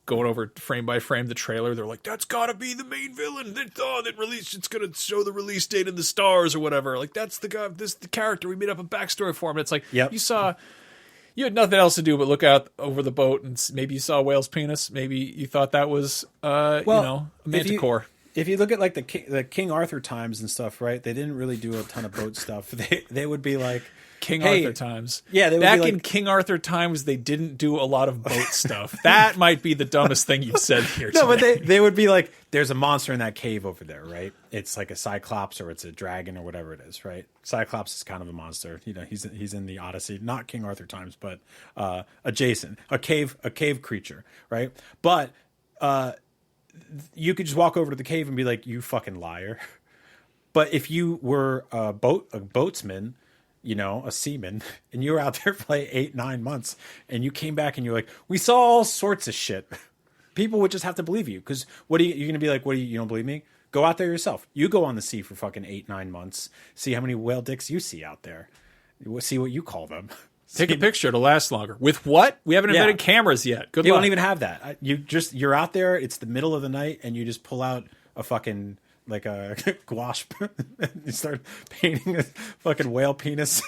going over frame by frame the trailer. They're like, that's got to be the main villain. That released. It's going to show the release date in the stars or whatever. Like that's the guy. This is the character. We made up a backstory for him. And it's like you had nothing else to do but look out over the boat, and maybe you saw a whale's penis. Maybe you thought that was, a manticore. If you look at like the King Arthur times and stuff, right? They didn't really do a ton of boat stuff. They would be like Arthur times. Yeah, they would back be like, in King Arthur times, they didn't do a lot of boat stuff. That might be the dumbest thing you've said here. No, today. but they would be like, there's a monster in that cave over there, right? It's like a cyclops or it's a dragon or whatever it is, right? Cyclops is kind of a monster. He's in the Odyssey, not King Arthur times, but adjacent, a cave creature, right? But you could just walk over to the cave and be like, you fucking liar. But if you were a boatsman, a seaman, and you were out there for like 8-9 months, and you came back and you're like, we saw all sorts of shit, people would just have to believe you. Because you're going to be like, you don't believe me? Go out there yourself. You go on the sea for fucking 8-9 months. See how many whale dicks you see out there. See what you call them. Take a picture to last longer. With what? We haven't invented cameras yet. Good luck. They don't even have that. You're out there. It's the middle of the night, and you just pull out a fucking like a gouache and you start painting a fucking whale penis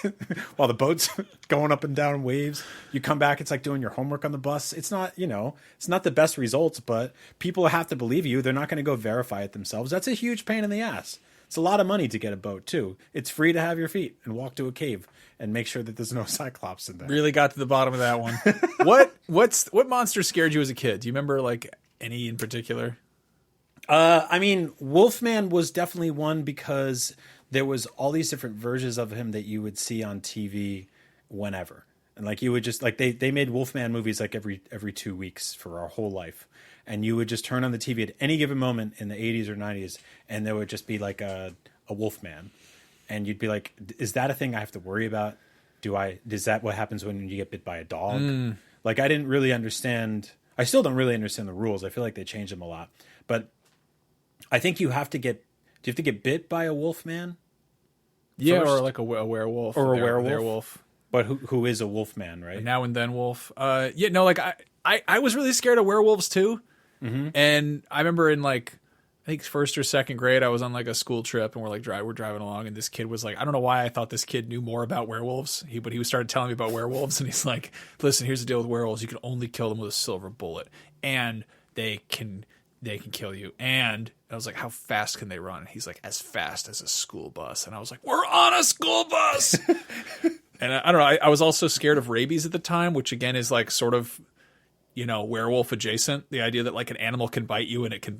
while the boat's going up and down waves. You come back, it's like doing your homework on the bus. It's not, it's not the best results, but people have to believe you. They're not going to go verify it themselves. That's a huge pain in the ass. It's a lot of money to get a boat too. It's free to have your feet and walk to a cave and make sure that there's no cyclops in there. Really got to the bottom of that one. What monster scared you as a kid? Do you remember like any in particular? Wolfman was definitely one because there was all these different versions of him that you would see on TV whenever. And like you would just like they made Wolfman movies like every 2 weeks for our whole life. And you would just turn on the TV at any given moment in the 80s or 90s and there would just be like a Wolfman. And you'd be like, is that a thing I have to worry about? Is that what happens when you get bit by a dog? Like I didn't really understand. I still don't really understand the rules. I feel like they changed them a lot. But I think do you have to get bit by a wolf man? Yeah, first? Or like a werewolf. Or a werewolf. But who is a wolf man, right? A now and then wolf. Like I was really scared of werewolves too. Mm-hmm. And I remember in like, I think first or second grade, I was on like a school trip and we're driving along and this kid was like, I don't know why I thought this kid knew more about werewolves. But he started telling me about werewolves and he's like, listen, here's the deal with werewolves. You can only kill them with a silver bullet and they can kill you. And I was like, how fast can they run? And he's like, as fast as a school bus. And I was like, we're on a school bus. And I don't know. I was also scared of rabies at the time, which again is like sort of, werewolf adjacent. The idea that like an animal can bite you and it can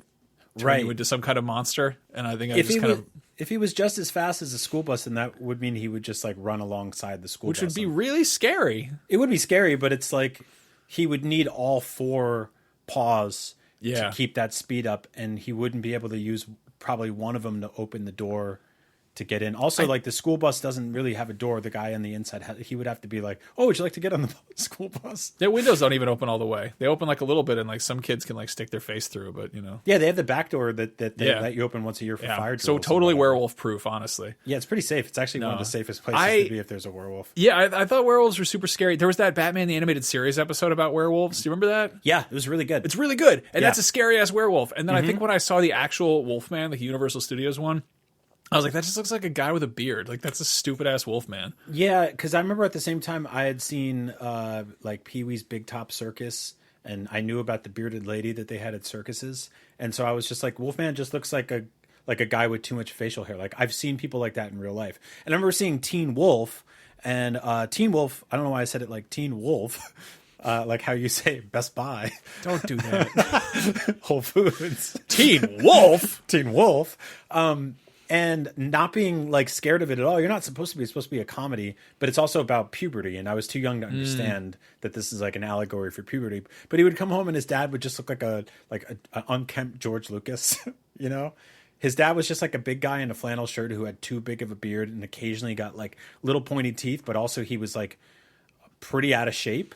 turn you into some kind of monster. And I think if he was just as fast as a school bus, then that would mean he would just like run alongside the school bus. Which would be really scary. It would be scary, but it's like he would need all 4 paws to keep that speed up, and he wouldn't be able to use probably one of them to open the door to get in. Also, like the school bus doesn't really have a door. The guy on the inside, he would have to be like, "Oh, would you like to get on the school bus?" Their windows don't even open all the way. They open like a little bit, and like some kids can like stick their face through. But yeah, they have the back door that they let you open once a year for fire drills. So totally werewolf proof, honestly. Yeah, it's pretty safe. It's actually one of the safest places to be if there's a werewolf. Yeah, I thought werewolves were super scary. There was that Batman the Animated Series episode about werewolves. Do you remember that? Yeah, it was really good. It's really good, and that's a scary ass werewolf. And then I think when I saw the actual Wolfman, like Universal Studios one, I was like, that just looks like a guy with a beard. Like, that's a stupid-ass Wolfman. Yeah, because I remember at the same time I had seen, like, Pee-wee's Big Top Circus, and I knew about the bearded lady that they had at circuses. And so I was just like, Wolfman just looks like a guy with too much facial hair. Like, I've seen people like that in real life. And I remember seeing Teen Wolf, and Teen Wolf, I don't know why I said it like Teen Wolf, like how you say Best Buy. Don't do that. Whole Foods. Teen Wolf? Teen Wolf. And not being like scared of it at all. You're not supposed to be. It's supposed to be a comedy, but it's also about puberty. And I was too young to understand that this is like an allegory for puberty. But he would come home and his dad would just look like a unkempt George Lucas. You know, his dad was just like a big guy in a flannel shirt who had too big of a beard and occasionally got like little pointy teeth. But also he was like pretty out of shape.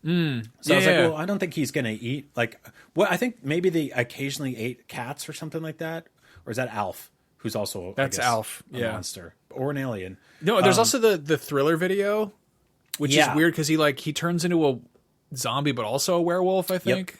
So I was like, well, I don't think he's gonna eat like. Well, I think maybe they occasionally ate cats or something like that. Or is that Alf? Who's also Alf, a monster or an alien. No, there's also the Thriller video, which is weird because he turns into a zombie, but also a werewolf. I think,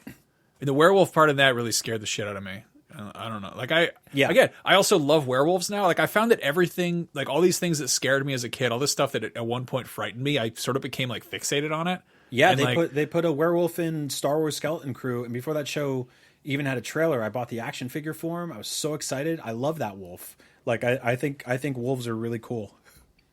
and the werewolf part of that really scared the shit out of me. I don't know. Like again, I also love werewolves now. Like I found that everything, like all these things that scared me as a kid, all this stuff that at one point frightened me, I sort of became like fixated on it. Yeah, and they put a werewolf in Star Wars Skeleton Crew, and before that show even had a trailer, I bought the action figure for him. I was so excited. I love that wolf. Like I think wolves are really cool.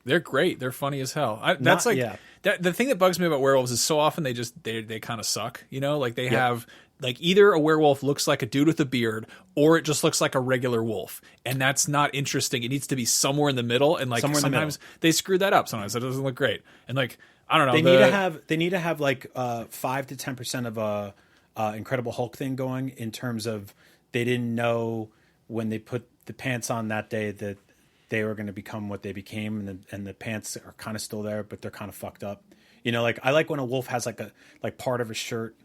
They're great. They're funny as hell. The thing that bugs me about werewolves is so often they kind of suck. You know, like they have like either a werewolf looks like a dude with a beard, or it just looks like a regular wolf, and that's not interesting. It needs to be somewhere in the middle, and like sometimes they screw that up. Sometimes it doesn't look great, and like I don't know. They need to have like 5 to 10% of a Incredible Hulk thing going in terms of they didn't know when they put the pants on that day that they were going to become what they became, and the pants are kind of still there, but they're kind of fucked up. You know, like I like when a wolf has like part of a shirt,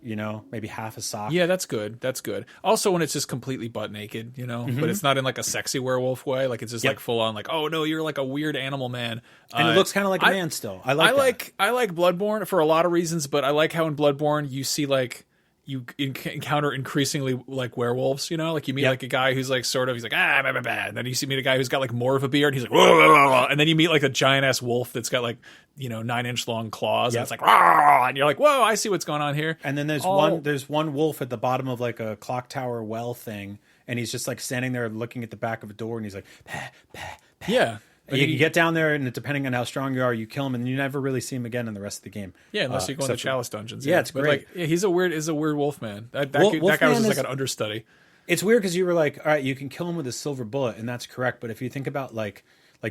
you know, maybe half a sock. Yeah, that's good. That's good. Also, when it's just completely butt naked, you know, but it's not in like a sexy werewolf way. Like it's just like full on, like, oh no, you're like a weird animal man, and it looks kind of like a man still. I like Bloodborne for a lot of reasons, but I like how in Bloodborne you see like. You encounter increasingly like werewolves, you know, like you meet like a guy who's like sort of, he's like, bah, bah, bah. And then you meet a guy who's got like more of a beard. He's like, whoa, whoa, whoa, whoa. And then you meet like a giant ass wolf that's got like, you know, 9-inch long claws. And it's like, Rawr! And you're like, whoa, I see what's going on here. And then there's one wolf at the bottom of like a clock tower well thing. And he's just like standing there looking at the back of a door. And he's like, bah, bah, bah. Yeah. You can get down there, and depending on how strong you are, you kill him, and you never really see him again in the rest of the game. Yeah, unless you go into Chalice dungeons. Yeah, it's great. Like, he's a weird wolf man. That guy was just like an understudy. It's weird because you were like, all right, you can kill him with a silver bullet, and that's correct. But if you think about like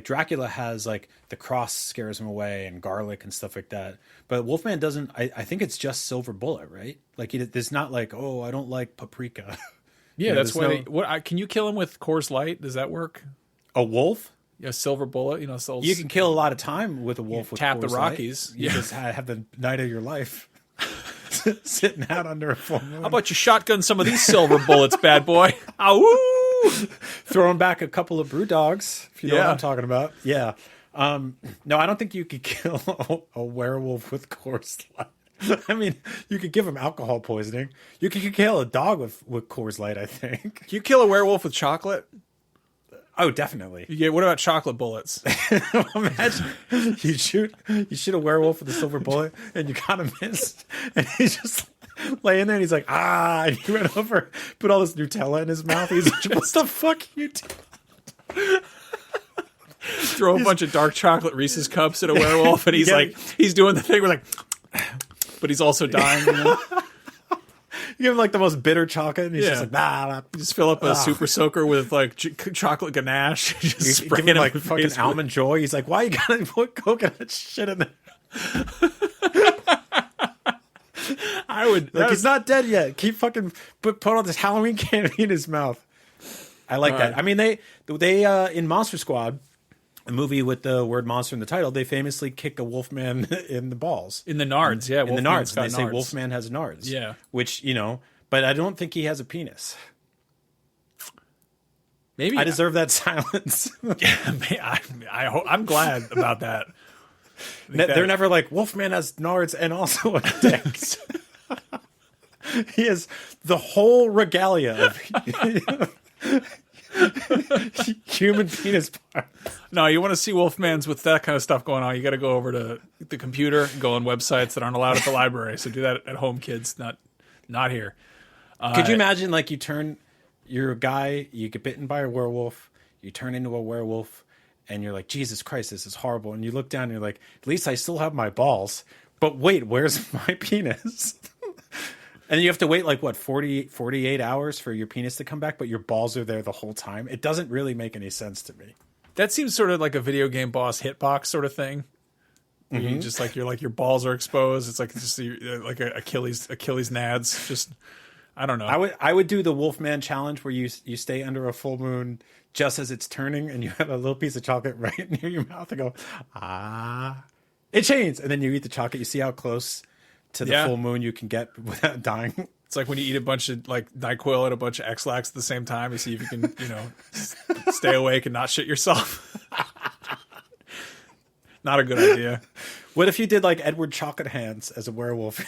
Dracula has like the cross scares him away and garlic and stuff like that. But Wolfman doesn't. I think it's just silver bullet, right? Like there's not like, oh, I don't like paprika. Yeah, that's why. Can you kill him with Coors Light? Does that work? A wolf? A silver bullet, you know. You can kill a lot of time with a wolf. With tap the Rockies. You just have the night of your life sitting out under a full moon. How about you shotgun some of these silver bullets, bad boy? Ow! Throwing back a couple of brew dogs, if you know what I'm talking about. Yeah. No, I don't think you could kill a werewolf with Coors Light. I mean, you could give him alcohol poisoning. You could kill a dog with Coors Light, I think. Can you kill a werewolf with chocolate? Oh, definitely. Yeah. What about chocolate bullets? Imagine you shoot a werewolf with a silver bullet, and you kind of miss, and he's just laying there, and he's like, and he ran over, put all this Nutella in his mouth. He's like, what the fuck you do? Throw a bunch of dark chocolate Reese's cups at a werewolf, and he's like, he's doing the thing where like, but he's also dying. You know? You give him like the most bitter chocolate, and he's just like, nah. You just fill up a super soaker with like chocolate ganache. Just give him like fucking almond joy. He's like, why you gotta put coconut shit in there? I would. Like, he's not dead yet. Keep fucking put all this Halloween candy in his mouth. I like that. I mean, they in Monster Squad, a movie with the word monster in the title, they famously kick a wolfman in the balls. In the nards, yeah. In the nards. And they say wolfman has nards. Yeah. Which, but I don't think he has a penis. Maybe I deserve that silence. I'm glad about that. They're never like, Wolfman has nards and also a dick. He has the whole regalia of human penis parts. No, you want to see Wolfmans with that kind of stuff going on, you got to go over to the computer and go on websites that aren't allowed at the library. So do that at home, kids, not here. Could you imagine, like, you're a guy, you get bitten by a werewolf, you turn into a werewolf, and you're like, Jesus Christ, this is horrible. And you look down and you're like, at least I still have my balls. But wait, where's my penis? And you have to wait, 48 hours for your penis to come back, but your balls are there the whole time. It doesn't really make any sense to me. That seems sort of like a video game boss hitbox sort of thing. Mm-hmm. You just your balls are exposed. It's like just like a Achilles nads. Just, I don't know. I would do the Wolfman challenge where you stay under a full moon just as it's turning and you have a little piece of chocolate right near your mouth and go, it changed. And then you eat the chocolate. You see how close to the full moon you can get without dying. It's like when you eat a bunch of NyQuil and a bunch of X-Lax at the same time. You see if you can, stay awake and not shit yourself. Not a good idea. What if you did like Edward Chocolate Hands as a werewolf?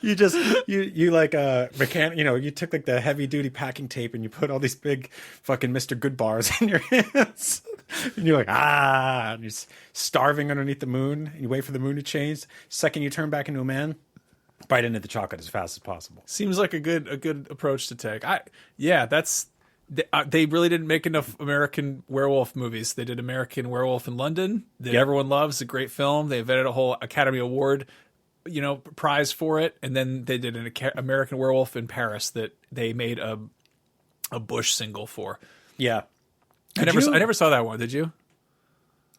You just you like a mechanic, you took like the heavy duty packing tape and you put all these big fucking Mr. Good bars in your hands. And you're like, and you're starving underneath the moon and you wait for the moon to change. Second you turn back into a man, bite into the chocolate as fast as possible. Seems like a good approach to take. They really didn't make enough American werewolf movies. They did American Werewolf in London that everyone loves, a great film. They invented a whole Academy Award prize for it, and then they did an American Werewolf in Paris that they made a Bush single for. Yeah, I never saw that one. Did you?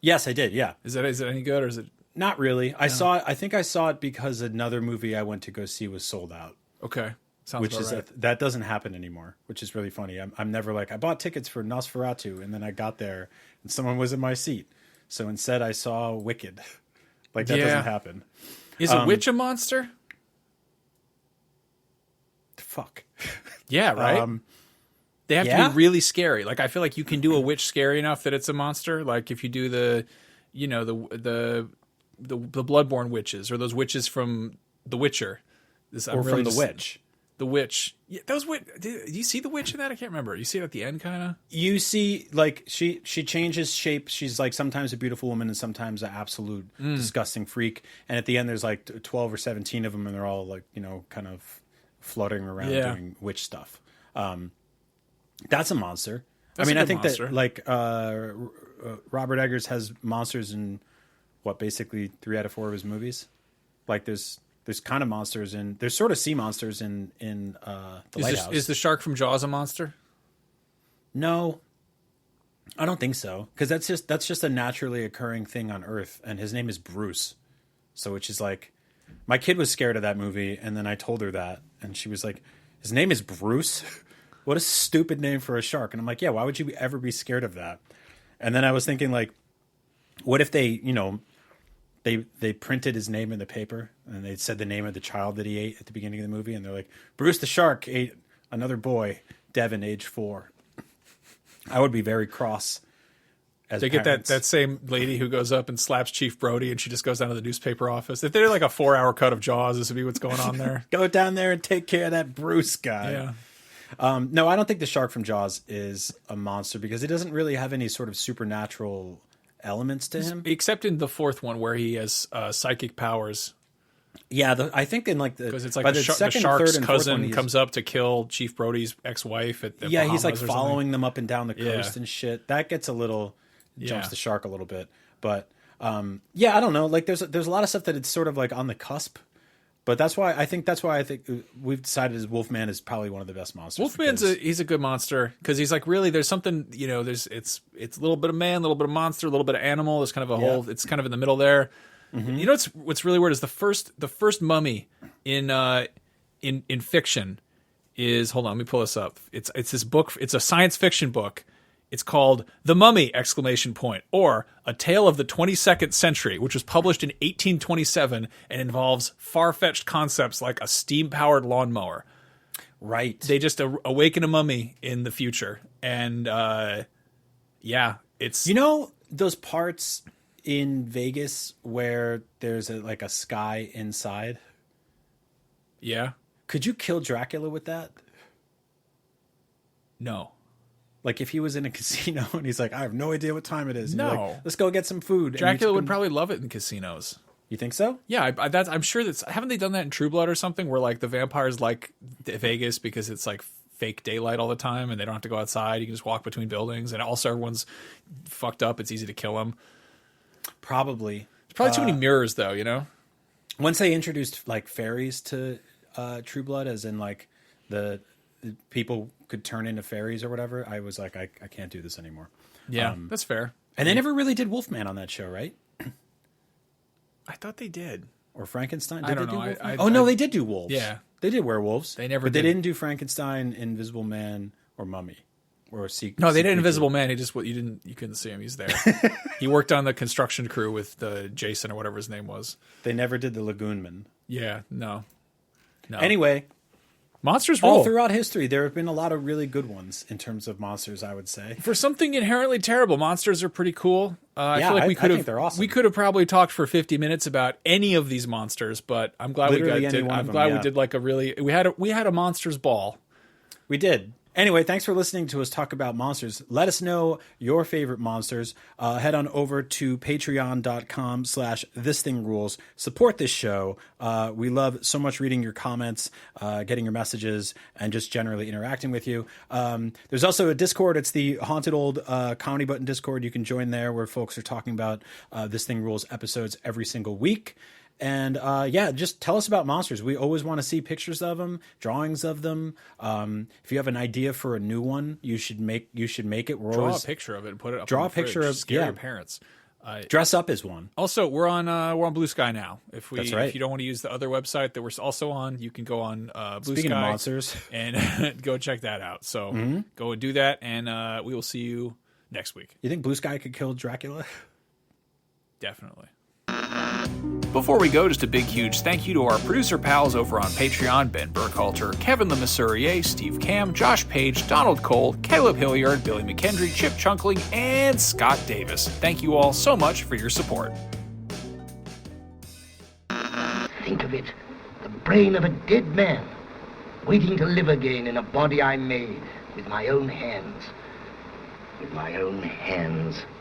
Yes, I did. Yeah. Is it any good or is it not really? I saw it. I think I saw it because another movie I went to go see was sold out. Okay, sounds about right. That doesn't happen anymore, which is really funny. I'm never like I bought tickets for Nosferatu and then I got there and someone was in my seat. So instead, I saw Wicked. That doesn't happen. Is a witch a monster? Fuck. Yeah, right? They have to be really scary. I feel like you can do a witch scary enough that it's a monster. Like if you do the Bloodborne witches or those witches from The Witcher. From The Witch. The Witch. Yeah, do you see the witch in that? I can't remember. You see it at the end, kind of? You see, she changes shape. She's sometimes a beautiful woman and sometimes an absolute disgusting freak. And at the end, there's 12 or 17 of them, and they're all kind of fluttering around doing witch stuff. That's a monster. I think monster. That Robert Eggers has monsters in basically 3 out of 4 of his movies. There's kind of monsters there's sort of sea monsters in the Lighthouse. Is the shark from Jaws a monster? No, I don't think so. Because that's just a naturally occurring thing on Earth, and his name is Bruce. So which is my kid was scared of that movie, and then I told her that, and she was like, "His name is Bruce? What a stupid name for a shark!" And I'm like, "Yeah, why would you ever be scared of that?" And then I was thinking what if they They printed his name in the paper, and they said the name of the child that he ate at the beginning of the movie, and they're like, Bruce the shark ate another boy, Devin, age 4. I would be very cross. As they parents. Get that same lady who goes up and slaps Chief Brody, and she just goes down to the newspaper office. If they're a 4-hour cut of Jaws, this would be what's going on there. Go down there and take care of that Bruce guy. Yeah. No, I don't think the shark from Jaws is a monster because he doesn't really have any sort of supernatural elements to him, except in the 4th one where he has psychic powers. Yeah, I think in because it's the shark's cousin comes up to kill Chief Brody's ex-wife at the Bahamas he's following them up and down the coast and shit. That gets a little jumps the shark a little bit, but I don't know. There's a lot of stuff that it's sort of on the cusp. But that's why I think we've decided Wolfman is probably one of the best monsters. Wolfman's he's a good monster because he's really there's something it's a little bit of man, a little bit of monster, a little bit of animal. There's kind of a whole. It's kind of in the middle there. Mm-hmm. What's really weird is the first mummy in fiction is, hold on, let me pull this up. It's this book. It's a science fiction book. It's called The Mummy! ! Or A Tale of the 22nd Century, which was published in 1827 and involves far-fetched concepts like a steam-powered lawnmower. Right. They just awaken a mummy in the future. And, yeah, it's... You know those parts in Vegas where there's like a sky inside? Yeah. Could you kill Dracula with that? No. Like if he was in a casino and he's like, I have no idea what time it is. And No. you're like, let's go get some food. Dracula would probably love it in casinos. You think so? Yeah, I'm sure that's... Haven't they done that in True Blood or something where like the vampires like Vegas because it's like fake daylight all the time and they don't have to go outside. You can just walk between buildings and also everyone's fucked up. It's easy to kill them. Probably. There's probably too many mirrors though, you know? Once they introduced like fairies to True Blood, as in like the people could turn into fairies or whatever, I was like, I can't do this anymore. Yeah, that's fair. And they never really did Wolfman on that show, right? I thought they did. Or Frankenstein? I don't they do know. Wolfman? No, they did do wolves. Yeah. They did werewolves. They never But they did. didn't do Frankenstein, Invisible Man, or Mummy. Or No, they did Invisible Man. He just you couldn't see him. He's there. He worked on the construction crew with Jason or whatever his name was. They never did the Lagoon Man. Yeah, no. Anyway, monsters all rule. throughout history, there have been a lot of really good ones in terms of monsters, I would say. For something inherently terrible, monsters are pretty cool. I feel like I think they're awesome. We could have probably talked for 50 minutes about any of these monsters, but I'm glad Literally we any one of them, we yeah. did like we had a monsters ball. We did. Anyway, thanks for listening to us talk about monsters. Let us know your favorite monsters. Head on over to patreon.com/thisthingrules. Support this show. We love so much reading your comments, getting your messages, and just generally interacting with you. There's also a Discord. It's the Haunted Old Comedy Button Discord. You can join there where folks are talking about This Thing Rules episodes every single week. And just tell us about monsters. We always want to see pictures of them, drawings of them. If you have an idea for a new one, you should make it. Draw a picture of it and put it up. Draw on a the fridge. picture of Scare your parents. Dress up as one. Also, we're on Blue Sky now. That's right. If you don't want to use the other website that we're also on, you can go on Blue Speaking Sky of monsters, and go check that out. So go and do that, and we will see you next week. You think Blue Sky could kill Dracula? Definitely. Before we go, just a big, huge thank you to our producer pals over on Patreon, Ben Burkhalter, Kevin Lemasurier, Steve Cam, Josh Page, Donald Cole, Caleb Hilliard, Billy McKendry, Chip Chunkling, and Scott Davis. Thank you all so much for your support. Think of it, the brain of a dead man, waiting to live again in a body I made with my own hands. With my own hands.